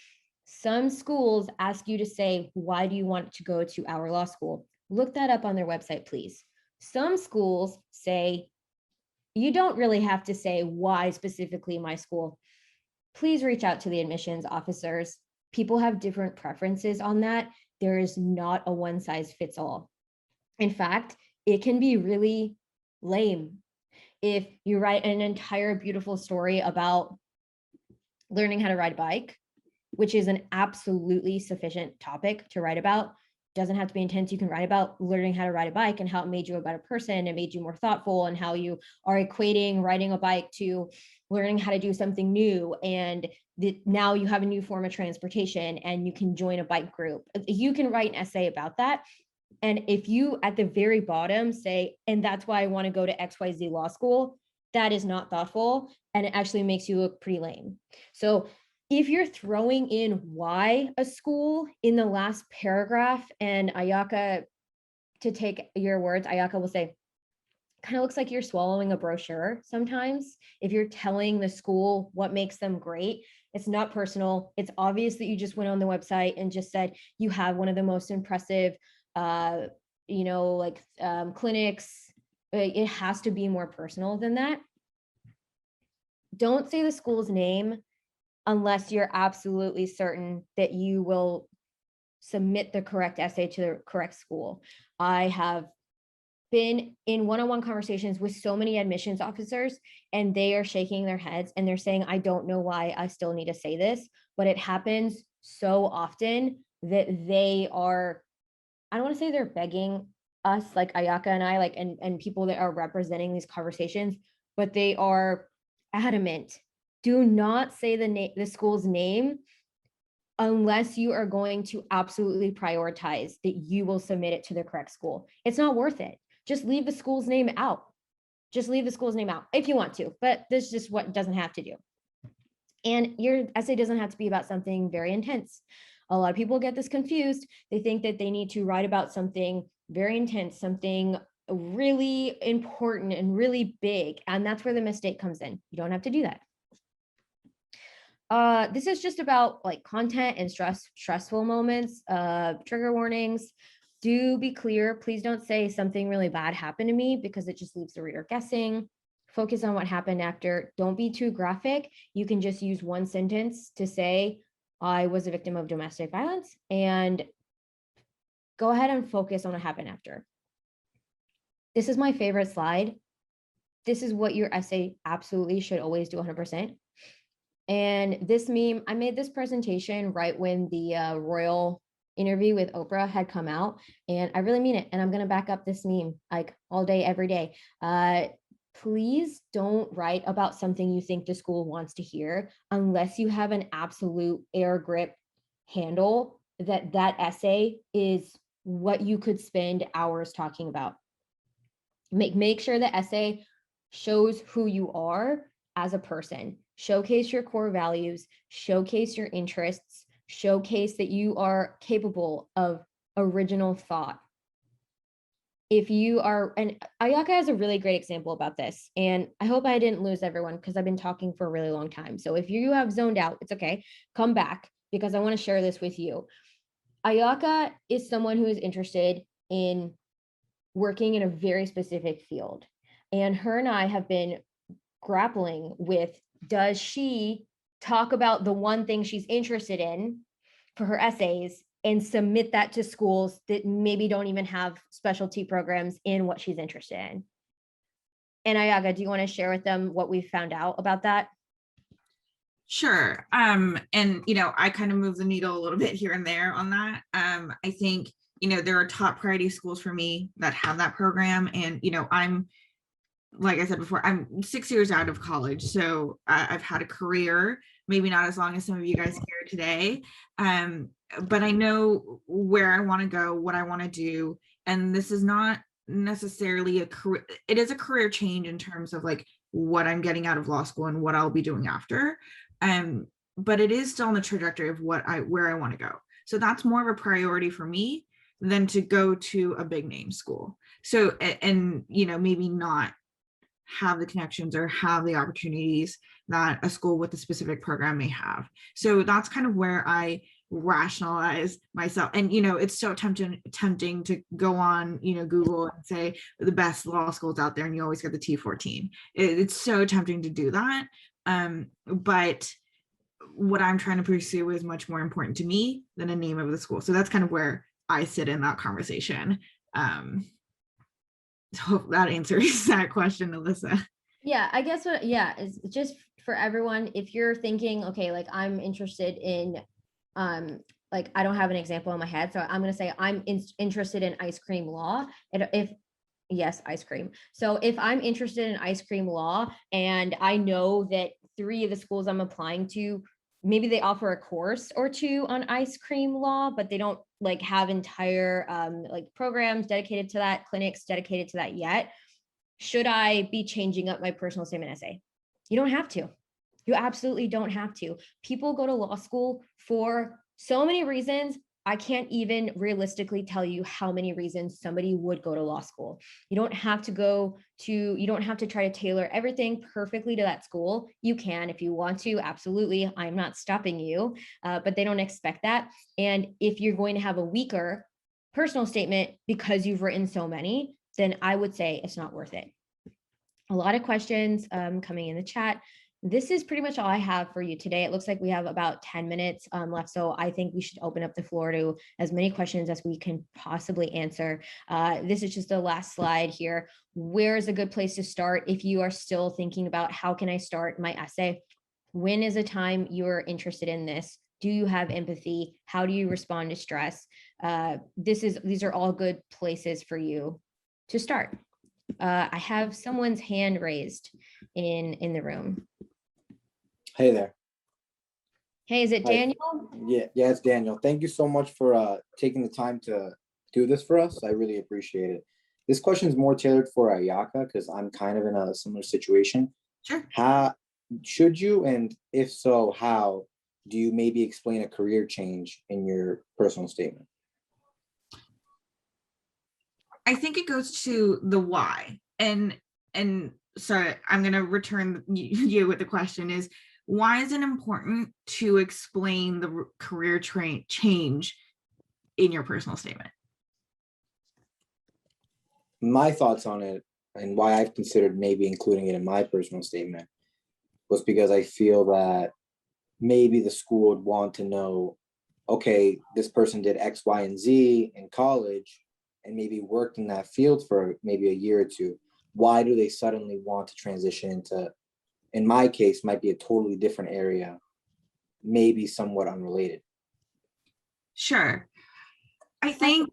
Some schools ask you to say, why do you want to go to our law school? Look that up on their website, please. Some schools say, you don't really have to say why specifically my school. Please reach out to the admissions officers. People have different preferences on that. There is not a one size fits all. In fact, it can be really lame if you write an entire beautiful story about learning how to ride a bike, which is an absolutely sufficient topic to write about. Doesn't have to be intense. You can write about learning how to ride a bike and how it made you a better person, it made you more thoughtful, and how you are equating riding a bike to learning how to do something new, and now you have a new form of transportation and you can join a bike group. You can write an essay about that. And if you at the very bottom say, and that's why I want to go to XYZ law school, that is not thoughtful, and it actually makes you look pretty lame. So if you're throwing in why a school in the last paragraph, and Ayaka, to take your words, Ayaka will say, kind of looks like you're swallowing a brochure sometimes. If you're telling the school what makes them great, it's not personal. It's obvious that you just went on the website and just said you have one of the most impressive, clinics. It has to be more personal than that. Don't say the school's name unless you're absolutely certain that you will submit the correct essay to the correct school. I have been in one-on-one conversations with so many admissions officers, and they are shaking their heads and they're saying, I don't know why I still need to say this, but it happens so often that they are, I don't want to say they're begging us, like Ayaka and I, like, and people that are representing these conversations, but they are adamant. Do not say the school's name unless you are going to absolutely prioritize that you will submit it to the correct school. It's not worth it. Just leave the school's name out. Just leave the school's name out if you want to, but this is just what doesn't have to do. And your essay doesn't have to be about something very intense. A lot of people get this confused. They think that they need to write about something very intense, something really important and really big. And that's where the mistake comes in. You don't have to do that. This is just about like content and stressful moments, trigger warnings. Do be clear. Please don't say something really bad happened to me, because it just leaves the reader guessing. Focus on what happened after. Don't be too graphic. You can just use one sentence to say, I was a victim of domestic violence, and go ahead and focus on what happened after. This is my favorite slide. This is what your essay absolutely should always do 100%. And this meme, I made this presentation right when the royal interview with Oprah had come out, and I really mean it. And I'm going to back up this meme like all day, every day. Please don't write about something you think the school wants to hear unless you have an absolute air grip handle that that essay is what you could spend hours talking about. Make sure the essay shows who you are as a person. Showcase your core values, showcase your interests, showcase that you are capable of original thought. If you are, and Ayaka has a really great example about this, and I hope I didn't lose everyone because I've been talking for a really long time. So if you have zoned out, it's okay, come back because I want to share this with you. Ayaka is someone who is interested in working in a very specific field. And her and I have been grappling with, does she talk about the one thing she's interested in for her essays and submit that to schools that maybe don't even have specialty programs in what she's interested in? And Ayaka, do you want to share with them what we found out about that? Sure. And I kind of move the needle a little bit here and there on that. I think, there are top priority schools for me that have that program. And, I'm, like I said before, I'm 6 years out of college. So I've had a career, maybe not as long as some of you guys here today. But I know where I want to go, what I want to do. And this is not necessarily a career. It is a career change in terms of like what I'm getting out of law school and what I'll be doing after. But it is still on the trajectory of where I want to go. So that's more of a priority for me than to go to a big name school. So, and maybe not have the connections or have the opportunities that a school with a specific program may have. So that's kind of where I rationalize myself. And, it's so tempting to go on, Google and say the best law schools out there, and you always get the T14. It's so tempting to do that. But what I'm trying to pursue is much more important to me than a name of the school. So that's kind of where I sit in that conversation. So that answers that question, Alisa. Yeah, I guess it's just for everyone. If you're thinking, okay, like I'm interested in, like I don't have an example in my head, so I'm going to say I'm interested in ice cream law. And yes, ice cream. So if I'm interested in ice cream law and I know that 3 of the schools I'm applying to, maybe they offer a course or 2 on ice cream law, but they don't like have entire like programs dedicated to that, clinics dedicated to that yet. Should I be changing up my personal statement essay? You don't have to. You absolutely don't have to. People go to law school for so many reasons, I can't even realistically tell you how many reasons somebody would go to law school. You don't have to try to tailor everything perfectly to that school. You can if you want to, absolutely. I'm not stopping you, but they don't expect that. And if you're going to have a weaker personal statement because you've written so many, then I would say it's not worth it. A lot of questions coming in the chat. This is pretty much all I have for you today. It looks like we have about 10 minutes left, so I think we should open up the floor to as many questions as we can possibly answer. This is just the last slide here. Where is a good place to start if you are still thinking about how can I start my essay? When is a time you're interested in this? Do you have empathy? How do you respond to stress? These are all good places for you to start. I have someone's hand raised in the room. Hey there. Hey, is it Hi. Daniel? Yeah, it's Daniel. Thank you so much for taking the time to do this for us. I really appreciate it. This question is more tailored for Ayaka because I'm kind of in a similar situation. Sure. How should you, and if so, how do you maybe explain a career change in your personal statement? I think it goes to the why. And sorry, I'm going to return you with the question is, why is it important to explain the career change in your personal statement? My thoughts on it and why I've considered maybe including it in my personal statement was because I feel that maybe the school would want to know, okay, this person did X, Y, and Z in college and maybe worked in that field for maybe a year or two. Why do they suddenly want to transition into, in my case, might be a totally different area, maybe somewhat unrelated? Sure. I think,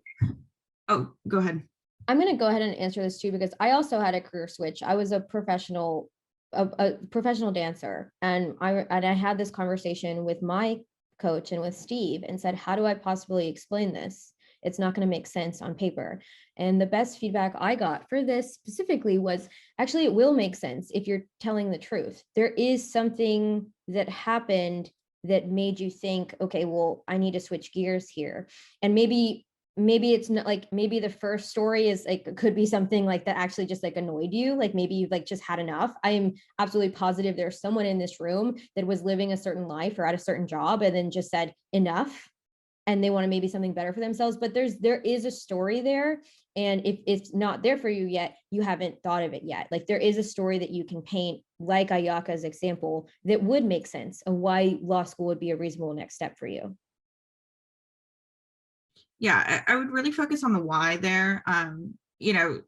oh, go ahead. I'm going to go ahead and answer this too, because I also had a career switch. I was a professional dancer, and I had this conversation with my coach and with Steve and said, how do I possibly explain this? It's not going to make sense on paper. And the best feedback I got for this specifically was, actually, it will make sense if you're telling the truth. There is something that happened that made you think, okay, well, I need to switch gears here. And maybe it's not like, maybe the first story is like, could be something like that actually just like annoyed you. Like maybe you've like just had enough. I'm absolutely positive there's someone in this room that was living a certain life or at a certain job and then just said enough, and they want maybe something better for themselves. But there is a story there. And if it's not there for you yet, you haven't thought of it yet. Like there is a story that you can paint, like Ayaka's example, that would make sense of why law school would be a reasonable next step for you. Yeah, I would really focus on the why there. You know,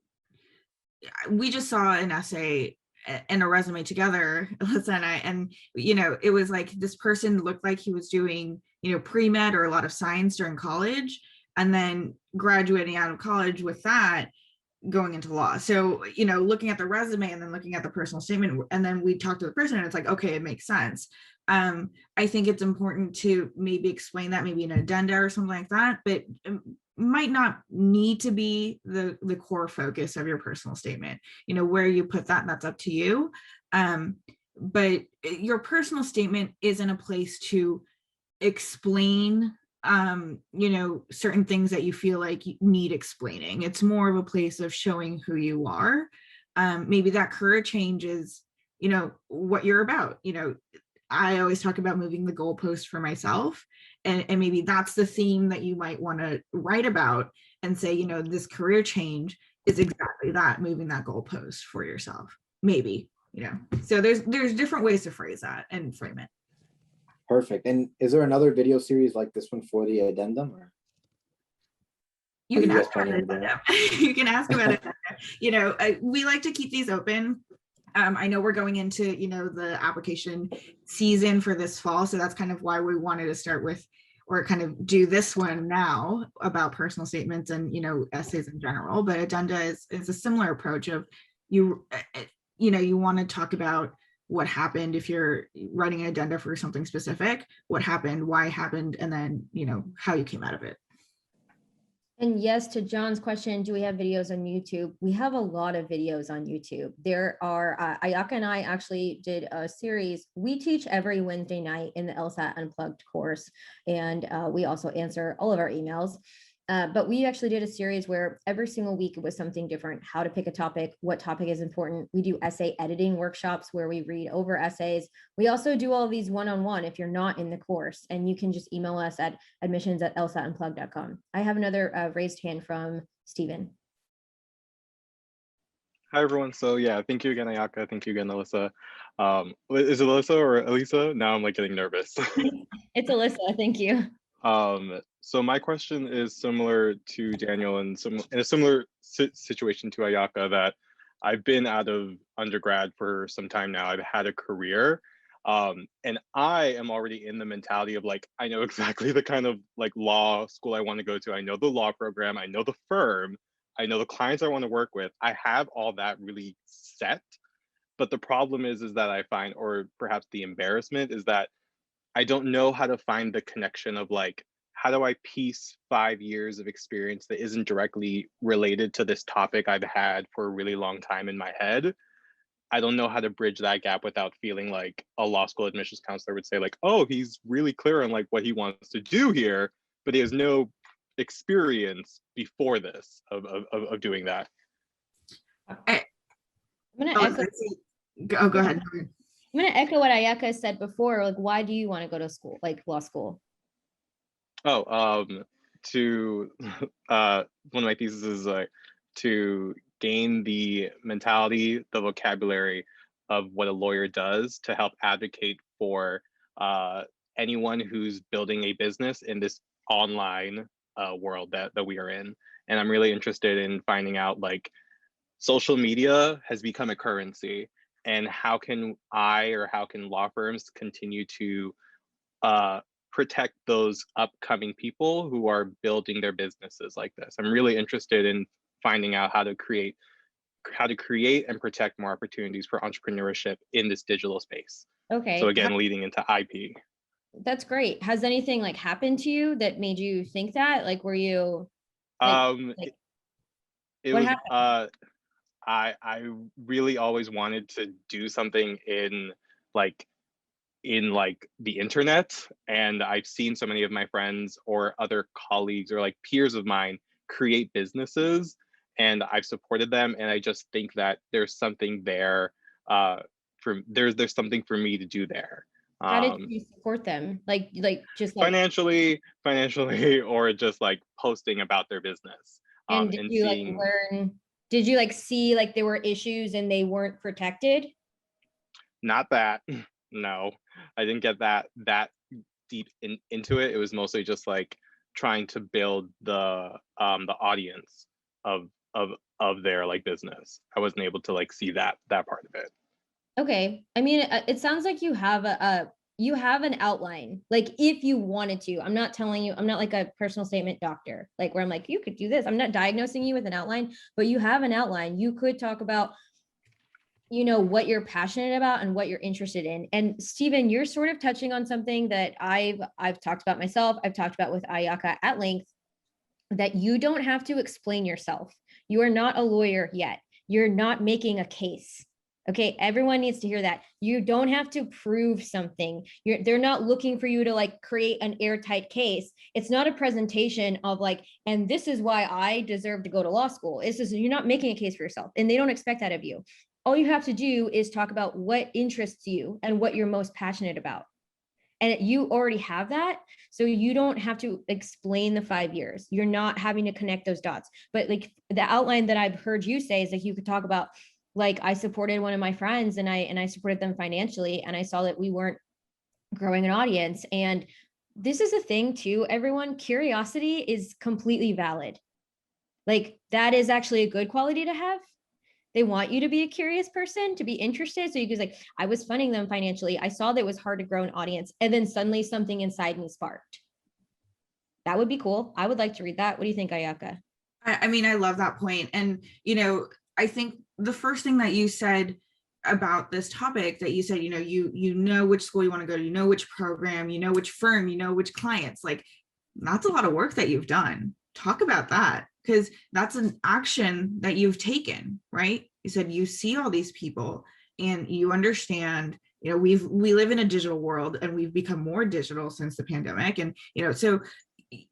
we just saw an essay and a resume together, Alisa and I, and, you know, it was like this person looked like he was doing, you know, pre-med or a lot of science during college, and then graduating out of college with that, going into law. So, you know, looking at the resume and then looking at the personal statement, and then we talk to the person and it's like, okay, it makes sense. I think it's important to maybe explain that, maybe an addenda or something like that, but might not need to be the core focus of your personal statement. You know, where you put that, that's up to you. But your personal statement isn't a place to explain you know, certain things that you feel like you need explaining. It's more of a place of showing who you are. Maybe that career change is, you know, what you're about. You know, I always talk about moving the goalpost for myself, and maybe that's the theme that you might want to write about and say, you know, this career change is exactly that, moving that goalpost for yourself. Maybe, you know, so there's different ways to phrase that and frame it. Perfect. And is there another video series like this one for the addendum? Or You can you guys ask about planning it. on doing You can ask about it. You know, we like to keep these open. I know we're going into, you know, the application season for this fall, so that's kind of why we wanted to start with, or kind of do this one now about personal statements and, you know, essays in general. But addenda is a similar approach of you know, you want to talk about what happened if you're writing an addenda for something specific, what happened, why it happened, and then, you know, how you came out of it. And yes, to John's question, do we have videos on YouTube? We have a lot of videos on YouTube. There are, Ayaka and I actually did a series. We teach every Wednesday night in the LSAT Unplugged course, and we also answer all of our emails. But we actually did a series where every single week it was something different, how to pick a topic, what topic is important. We do essay editing workshops where we read over essays. We also do all of these one-on-one if you're not in the course, and you can just email us at admissions@lsatunplugged.com. I have another raised hand from Stephen. Hi, everyone. So yeah, thank you again, Ayaka. Thank you again, Alisa. Is it Alisa or Alisa? Now I'm like getting nervous. It's Alisa, thank you. So my question is similar to Daniel and in a similar situation to Ayaka, that I've been out of undergrad for some time now. I've had a career, and I am already in the mentality of like, I know exactly the kind of like law school I want to go to. I know the law program, I know the firm, I know the clients I want to work with. I have all that really set. But the problem is that I find, or perhaps the embarrassment is that I don't know how to find the connection of like, how do I piece 5 years of experience that isn't directly related to this topic I've had for a really long time in my head? I don't know how to bridge that gap without feeling like a law school admissions counselor would say like, oh, he's really clear on like what he wants to do here, but he has no experience before this of doing that. I'm gonna Oh, echo, go ahead. I'm gonna echo what Ayaka said before. Like, why do you want to go to school, like law school? Oh, to one of my theses is like to gain the mentality, the vocabulary of what a lawyer does to help advocate for anyone who's building a business in this online world that we are in. And I'm really interested in finding out like social media has become a currency, and how can how can law firms continue to protect those upcoming people who are building their businesses like this. I'm really interested in finding out how to create and protect more opportunities for entrepreneurship in this digital space. Okay. So again, leading into IP. That's great. Has anything like happened to you that made you think that? Like, were you like it what was happened? I really always wanted to do something in like the internet, and I've seen so many of my friends or other colleagues or like peers of mine create businesses, and I've supported them, and I just think that there's something there there's something for me to do there. How did you support them? Like just like financially or just like posting about their business, and did and you seeing. like learn, did you like see like there were issues and they weren't protected? Not that. No, I didn't get that deep into it. It was mostly just like trying to build the audience of their like business. I wasn't able to like see that part of it. Okay. I mean, it sounds like you have you have an outline. Like if you wanted to, I'm not telling you, I'm not like a personal statement doctor, like where I'm like, you could do this. I'm not diagnosing you with an outline, but you have an outline. You could talk about, you know, what you're passionate about and what you're interested in. And Stephen, you're sort of touching on something that I've talked about myself. I've talked about with Ayaka at length, that you don't have to explain yourself. You are not a lawyer yet. You're not making a case. Okay, everyone needs to hear that. You don't have to prove something. They're not looking for you to like create an airtight case. It's not a presentation of like, and this is why I deserve to go to law school. It's just, you're not making a case for yourself, and they don't expect that of you. All you have to do is talk about what interests you and what you're most passionate about. And you already have that. So you don't have to explain the 5 years. You're not having to connect those dots. But like the outline that I've heard you say is like, you could talk about, like, I supported one of my friends and I supported them financially, and I saw that we weren't growing an audience. And this is a thing too, everyone. Curiosity is completely valid. Like that is actually a good quality to have. They want you to be a curious person, to be interested. So you can like, I was funding them financially. I saw that it was hard to grow an audience. And then suddenly something inside me sparked. That would be cool. I would like to read that. What do you think, Ayaka? I mean, I love that point. And, you know, I think the first thing that you said about this topic, that you said, you know, you know which school you want to go to, you know which program, you know which firm, you know which clients, like that's a lot of work that you've done talk about that, because that's an action that you've taken, right? You said you see all these people and you understand, you know, we live in a digital world and we've become more digital since the pandemic. And, you know, so,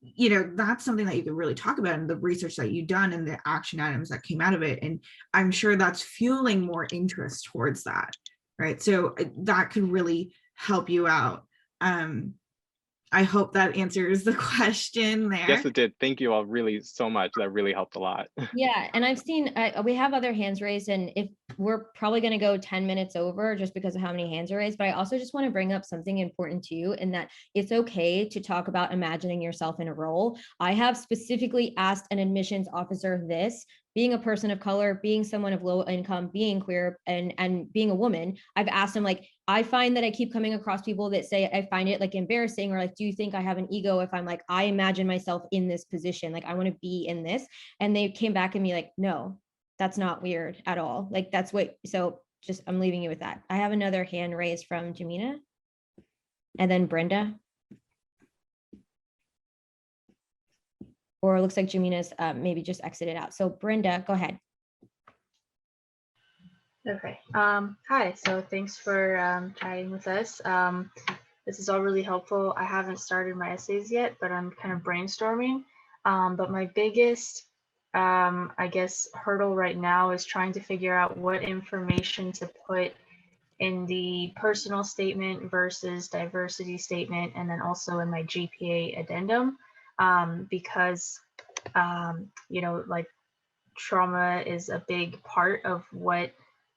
you know, that's something that you could really talk about in the research that you've done and the action items that came out of it. And I'm sure that's fueling more interest towards that, right? So that could really help you out. I hope that answers the question there. Yes, it did. Thank you all really so much. That really helped a lot. Yeah, and I've seen, we have other hands raised, and if we're probably going to go 10 minutes over just because of how many hands are raised, but I also just want to bring up something important to you, in that it's okay to talk about imagining yourself in a role. I have specifically asked an admissions officer this, being a person of color, being someone of low income, being queer, and being a woman. I've asked them, like, I find that I keep coming across people that say, I find it like embarrassing, or like, do you think I have an ego if I'm like, I imagine myself in this position, like I want to be in this? And they came back at me like, no, that's not weird at all. Like that's what, so just, I'm leaving you with that. I have another hand raised from Jamina. And then Brenda. Or it looks like Jamina's maybe just exited out. So Brenda, go ahead. Okay. Hi. So thanks for chatting with us. This is all really helpful. I haven't started my essays yet, but I'm kind of brainstorming. But my biggest, I guess, hurdle right now is trying to figure out what information to put in the personal statement versus diversity statement, and then also in my GPA addendum, because, you know, like trauma is a big part of what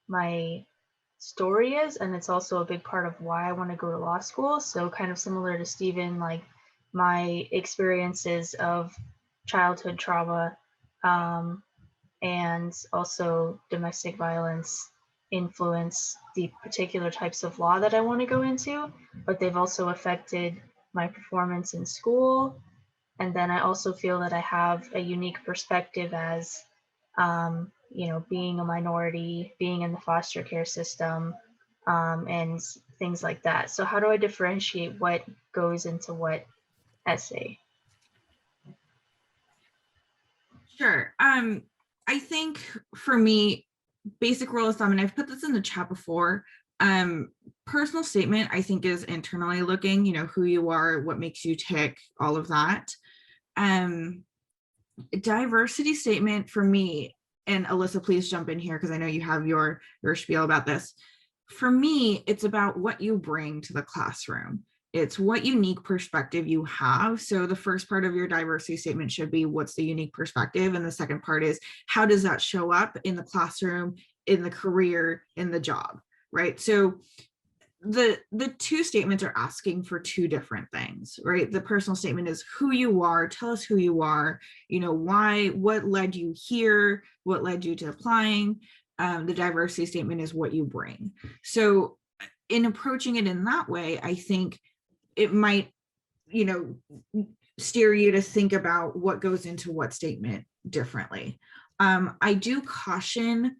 my story is, and it's also a big part of why I want to go to law school. So kind of similar to Stephen, like my experiences of childhood trauma and also domestic violence influence the particular types of law that I want to go into, but they've also affected my performance in school. And then I also feel that I have a unique perspective as you know, being a minority, being in the foster care system, and things like that. So how do I differentiate what goes into what essay? Sure. I think for me, basic rule of thumb, and I've put this in the chat before, personal statement, I think, is internally looking, you know, who you are, what makes you tick, all of that. Diversity statement for me, and Alisa, please jump in here because I know you have your spiel about this. For me, it's about what you bring to the classroom. It's what unique perspective you have. So the first part of your diversity statement should be what's the unique perspective, and the second part is how does that show up in the classroom, in the career, in the job, right? So the two statements are asking for two different things, right? The personal statement is who you are, tell us who you are, you know, why, what led you here, what led you to applying. The diversity statement is what you bring. So in approaching it in that way, I think it might, you know, steer you to think about what goes into what statement differently. I do caution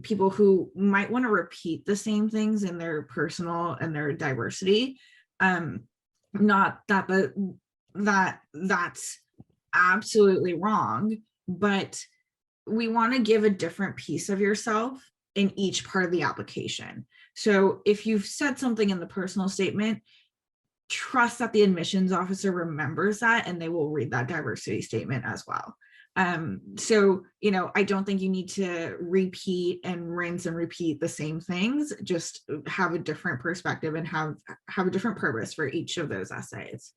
people who might want to repeat the same things in their personal and their diversity. Not that that's absolutely wrong, but we want to give a different piece of yourself in each part of the application. So if you've said something in the personal statement, trust that the admissions officer remembers that and they will read that diversity statement as well. So, you know, I don't think you need to repeat and rinse and repeat the same things, just have a different perspective and have a different purpose for each of those essays.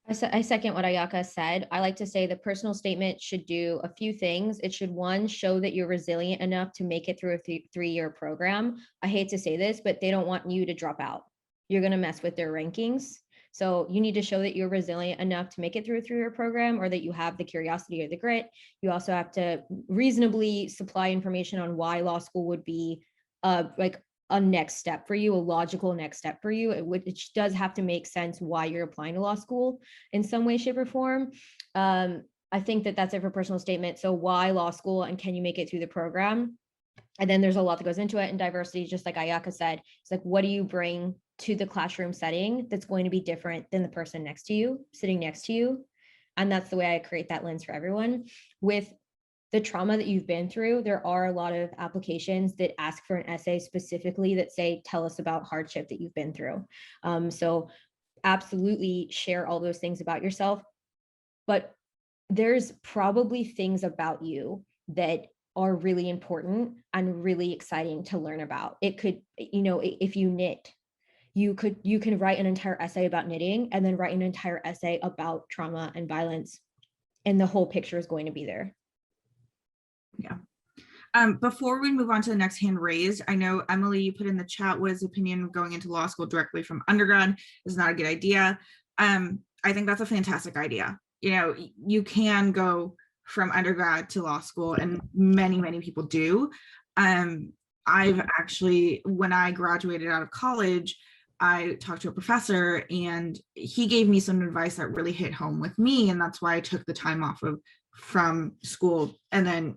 I second what Ayaka said. I like to say the personal statement should do a few things. It should, one, show that you're resilient enough to make it through a three-year program. I hate to say this, but they don't want you to drop out. You're going to mess with their rankings. So you need to show that you're resilient enough to make it through a three-year program, or that you have the curiosity or the grit. You also have to reasonably supply information on why law school would be like a next step for you, a logical next step for you. It does have to make sense why you're applying to law school in some way, shape, or form. I think that that's it for personal statement. So why law school, and can you make it through the program? And then there's a lot that goes into it, and diversity, just like Ayaka said, it's like, what do you bring to the classroom setting that's going to be different than the person next to you, sitting next to you? And that's the way I create that lens for everyone. With the trauma that you've been through, there are a lot of applications that ask for an essay specifically that say, tell us about hardship that you've been through. So absolutely share all those things about yourself. But there's probably things about you that are really important and really exciting to learn about. It could, if you knit, you can write an entire essay about knitting and then write an entire essay about trauma and violence, and the whole picture is going to be there. Yeah. Before we move on to the next hand raised, I know Emily, you put in the chat, what is opinion of going into law school directly from undergrad is not a good idea. I think that's a fantastic idea. You can go from undergrad to law school, and many people do. I've actually, when I graduated out of college, I talked to a professor and he gave me some advice that really hit home with me. And that's why I took the time off from school, and then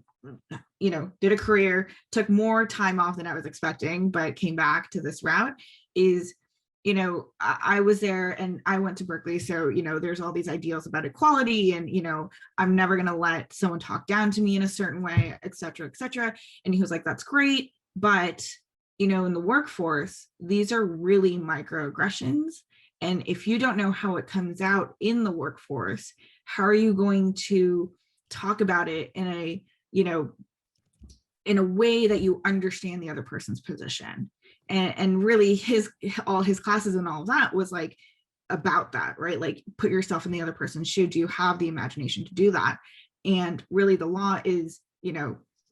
did a career, took more time off than I was expecting, but came back to this route. Is I was there and I went to Berkeley. So, there's all these ideals about equality and, I'm never going to let someone talk down to me in a certain way, et cetera, et cetera. And he was like, that's great. But, in the workforce, these are really microaggressions. And if you don't know how it comes out in the workforce, how are you going to talk about it in a way that you understand the other person's position? And really all his classes and all of that was like about that, right? Like, put yourself in the other person's shoe. Do you have the imagination to do that? And really the law is,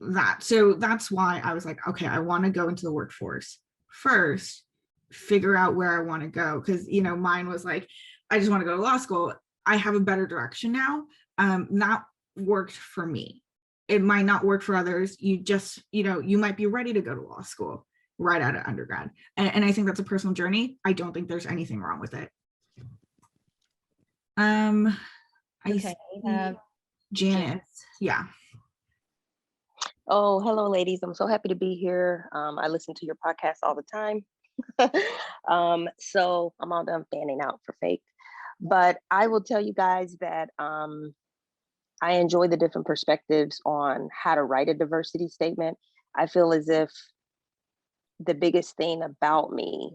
that. So that's why I was like, okay, I want to go into the workforce first, figure out where I want to go. Cause mine was like, I just want to go to law school. I have a better direction now. That worked for me. It might not work for others. You just, you might be ready to go to law school right out of undergrad. And I think that's a personal journey. I don't think there's anything wrong with it. Okay. Janice. Yeah. Oh, hello, ladies. I'm so happy to be here. I listen to your podcast all the time. So I'm all done fanning out for fake. But I will tell you guys that I enjoy the different perspectives on how to write a diversity statement. I feel as if the biggest thing about me,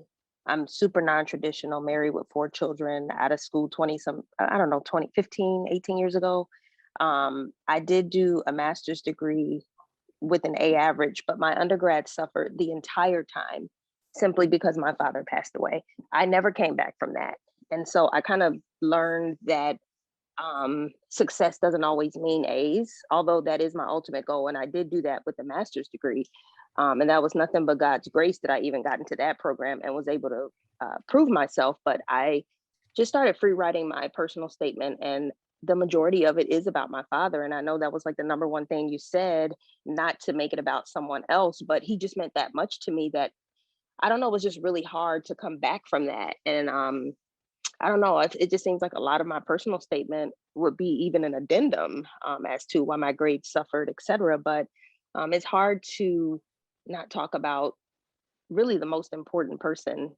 I'm super non-traditional, married with 4 children, out of school 15, 18 years ago. I did do a master's degree with an A average, but my undergrad suffered the entire time simply because my father passed away. I never came back from that. And so I kind of learned that success doesn't always mean A's, although that is my ultimate goal. And I did do that with a master's degree. And that was nothing but God's grace that I even got into that program and was able to prove myself. But I just started free writing my personal statement, and the majority of it is about my father. And I know that was like the number one thing you said, not to make it about someone else, but he just meant that much to me that, I don't know, it was just really hard to come back from that. And I don't know, it just seems like a lot of my personal statement would be even an addendum as to why my grades suffered, et cetera. But it's hard to not talk about really the most important person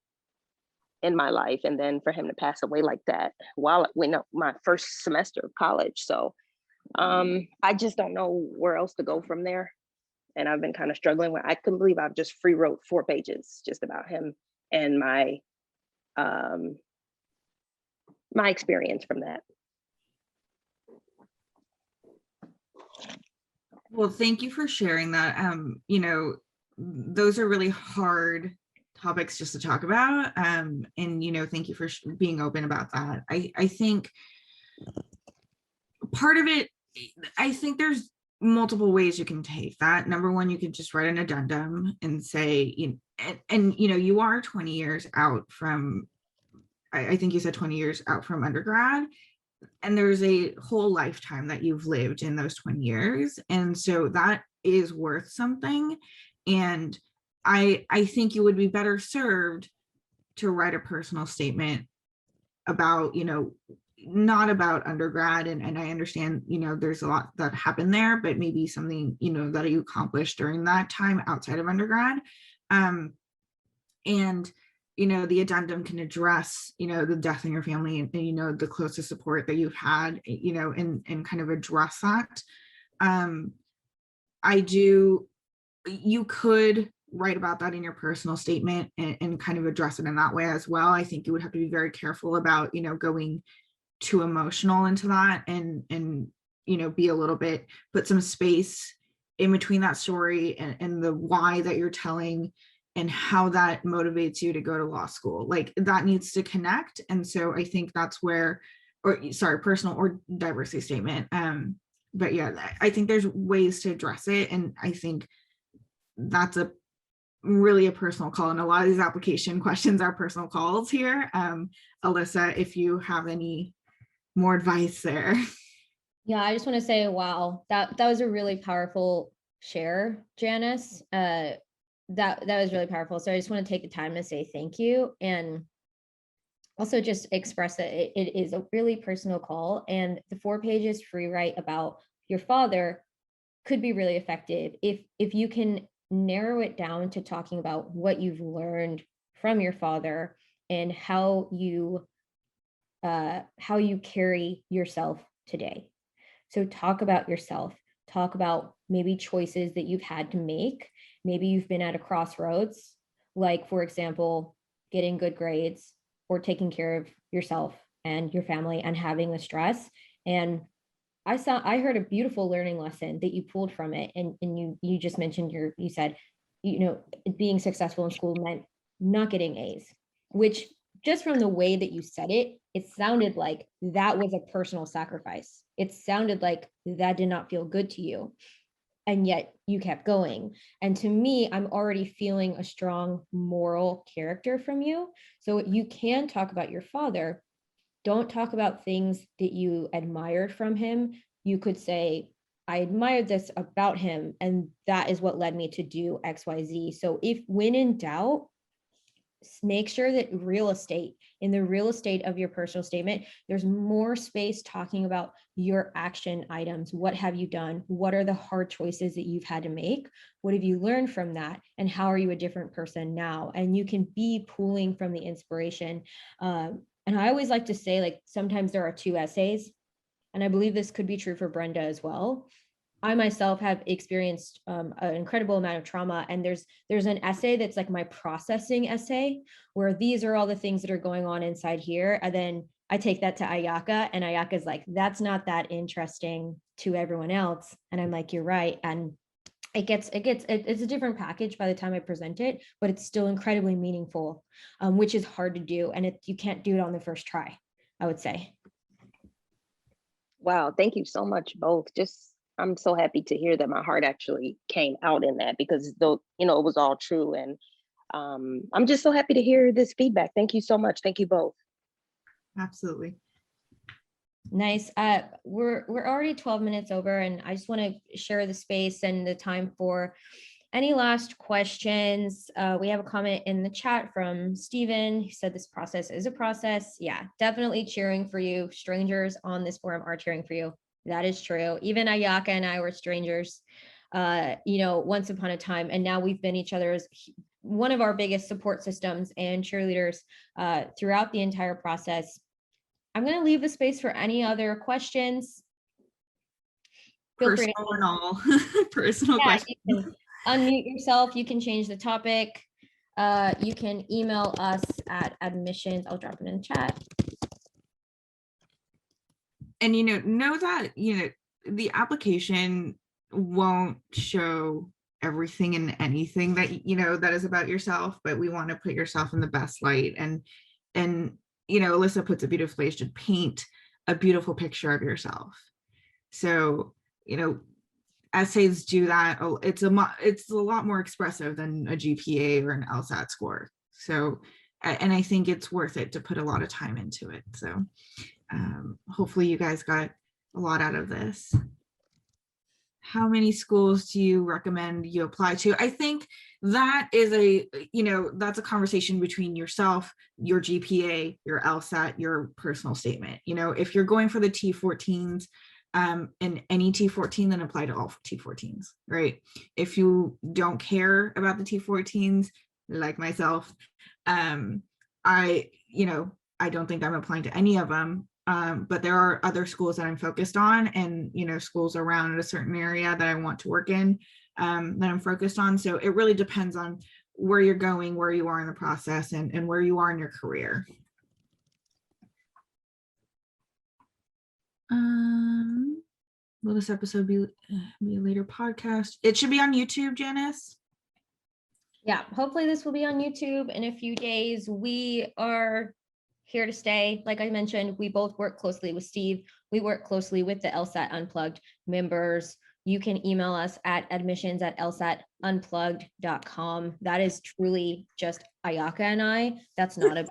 in my life, and then for him to pass away like that while my first semester of college. So I just don't know where else to go from there. And I've been kind of struggling with, I couldn't believe I've just free wrote 4 pages just about him and my experience from that. Well, thank you for sharing that. Those are really hard topics just to talk about. And, thank you for being open about that. I think part of it, I think there's multiple ways you can take that. Number one, you could just write an addendum and say, you are 20 years out from, I think you said 20 years out from undergrad, and there's a whole lifetime that you've lived in those 20 years. And so that is worth something. And I think you would be better served to write a personal statement about, not about undergrad, and I understand, you know, there's a lot that happened there, but maybe something, you know, that you accomplished during that time outside of undergrad. And you know, the addendum can address, you know, the death in your family, and you know, the closest support that you've had, you know, and kind of address that. You could write about that in your personal statement, and kind of address it in that way as well. I think you would have to be very careful about, you know, going too emotional into that, and you know, be a little bit, put some space in between that story and the why that you're telling, and how that motivates you to go to law school. Like, that needs to connect. And so I think that's where, or sorry, personal or diversity statement. But yeah, I think there's ways to address it, and I think that's really a personal call, and a lot of these application questions are personal calls here. Alisa, if you have any more advice there. Yeah, I just want to say, wow, that was a really powerful share, Janice. That was really powerful. So I just want to take the time to say thank you, and also just express that it is a really personal call, and the 4 pages free write about your father could be really effective if you can narrow it down to talking about what you've learned from your father, and how you carry yourself today. So talk about yourself, talk about maybe choices that you've had to make. Maybe you've been at a crossroads, like, for example, getting good grades or taking care of yourself and your family and having the stress. And I heard a beautiful learning lesson that you pulled from it. And you just mentioned you said, you know, being successful in school meant not getting A's, which, just from the way that you said it, it sounded like that was a personal sacrifice. It sounded like that did not feel good to you. And yet you kept going. And to me, I'm already feeling a strong moral character from you. So you can talk about your father. Don't talk about things that you admired from him. You could say, I admired this about him, and that is what led me to do XYZ. So when in doubt, make sure that in the real estate of your personal statement, there's more space talking about your action items. What have you done? What are the hard choices that you've had to make? What have you learned from that? And how are you a different person now? And you can be pulling from the inspiration. And I always like to say, like, sometimes there are 2 essays, and I believe this could be true for Brenda as well. I myself have experienced an incredible amount of trauma, and there's an essay that's like my processing essay, where these are all the things that are going on inside here, and then I take that to Ayaka, and Ayaka's like, that's not that interesting to everyone else, and I'm like, you're right. And it's a different package by the time I present it, but it's still incredibly meaningful, which is hard to do, and you can't do it on the first try, I would say. Wow, thank you so much, both. I'm so happy to hear that my heart actually came out in that, because though, you know, it was all true. And I'm just so happy to hear this feedback. Thank you so much. Thank you both. Absolutely. Nice. We're already 12 minutes over, and I just want to share the space and the time for any last questions. We have a comment in the chat from Steven. He said this process is a process. Yeah, definitely cheering for you. Strangers on this forum are cheering for you. That is true. Even Ayaka and I were strangers, you know, once upon a time, and now we've been each other's, one of our biggest support systems and cheerleaders throughout the entire process. I'm going to leave the space for any other questions. Feel free Personal and all. Personal questions. You can unmute yourself. You can change the topic. You can email us at admissions. I'll drop it in the chat. And you know that, you know, the application won't show everything and anything that, you know, that is about yourself, but we want to put yourself in the best light. And you know, Alisa puts it beautifully. You should paint a beautiful picture of yourself. So, you know, essays do that. It's a lot more expressive than a GPA or an LSAT score. So, and I think it's worth it to put a lot of time into it. So hopefully you guys got a lot out of this. how many schools do you recommend you apply to? I think that is that's a conversation between yourself, your GPA, your LSAT, your personal statement. If you're going for the T14s, and any T14, then apply to all T14s, right? If you don't care about the T14s, like myself, I don't think I'm applying to any of them. But there are other schools that I'm focused on, and schools around a certain area that I want to work in, that I'm focused on. So it really depends on where you're going, where you are in the process, and where you are in your career. Will this episode be a later podcast? It should be on YouTube, Janice. Yeah, hopefully this will be on YouTube in a few days. We are here to stay. Like I mentioned, we both work closely with Steve. We work closely with the LSAT Unplugged members. You can email us at admissions@lsatunplugged.com. That is truly just Ayaka and I. That's not a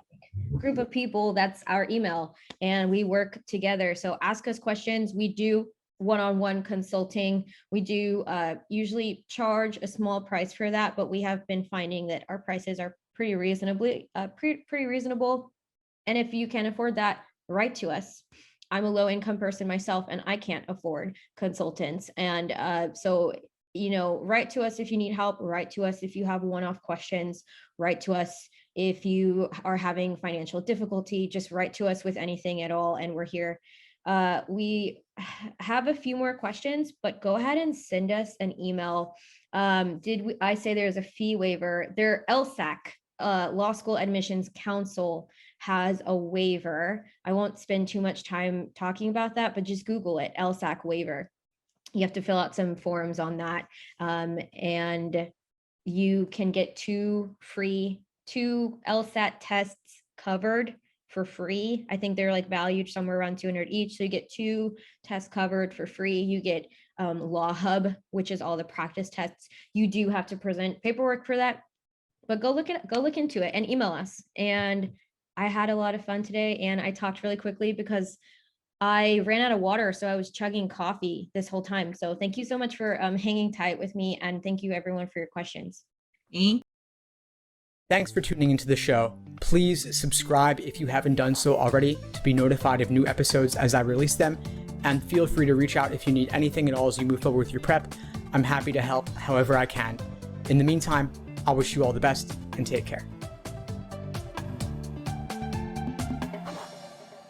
group of people. That's our email, and we work together. So ask us questions. We do one-on-one consulting. We do usually charge a small price for that, but we have been finding that our prices are pretty reasonable. And if you can afford that, write to us. I'm a low-income person myself, and I can't afford consultants. And so, write to us if you need help. Write to us if you have one-off questions. Write to us if you are having financial difficulty. Just write to us with anything at all, and we're here. We have a few more questions, but go ahead and send us an email. I say there's a fee waiver? Their LSAC, Law School Admissions Council, has a waiver. I won't spend too much time talking about that, but just Google it, LSAC waiver. You have to fill out some forms on that. And you can get two LSAT tests covered for free. I think they're valued somewhere around 200 each. So you get 2 tests covered for free. You get Law Hub, which is all the practice tests. You do have to present paperwork for that, but go look into it and email us. And I had a lot of fun today, and I talked really quickly because I ran out of water, so I was chugging coffee this whole time. So thank you so much for hanging tight with me, and thank you everyone for your questions. Thanks for tuning into the show. Please subscribe if you haven't done so already to be notified of new episodes as I release them, and feel free to reach out if you need anything at all as you move forward with your prep. I'm happy to help however I can. In the meantime, I wish you all the best and take care.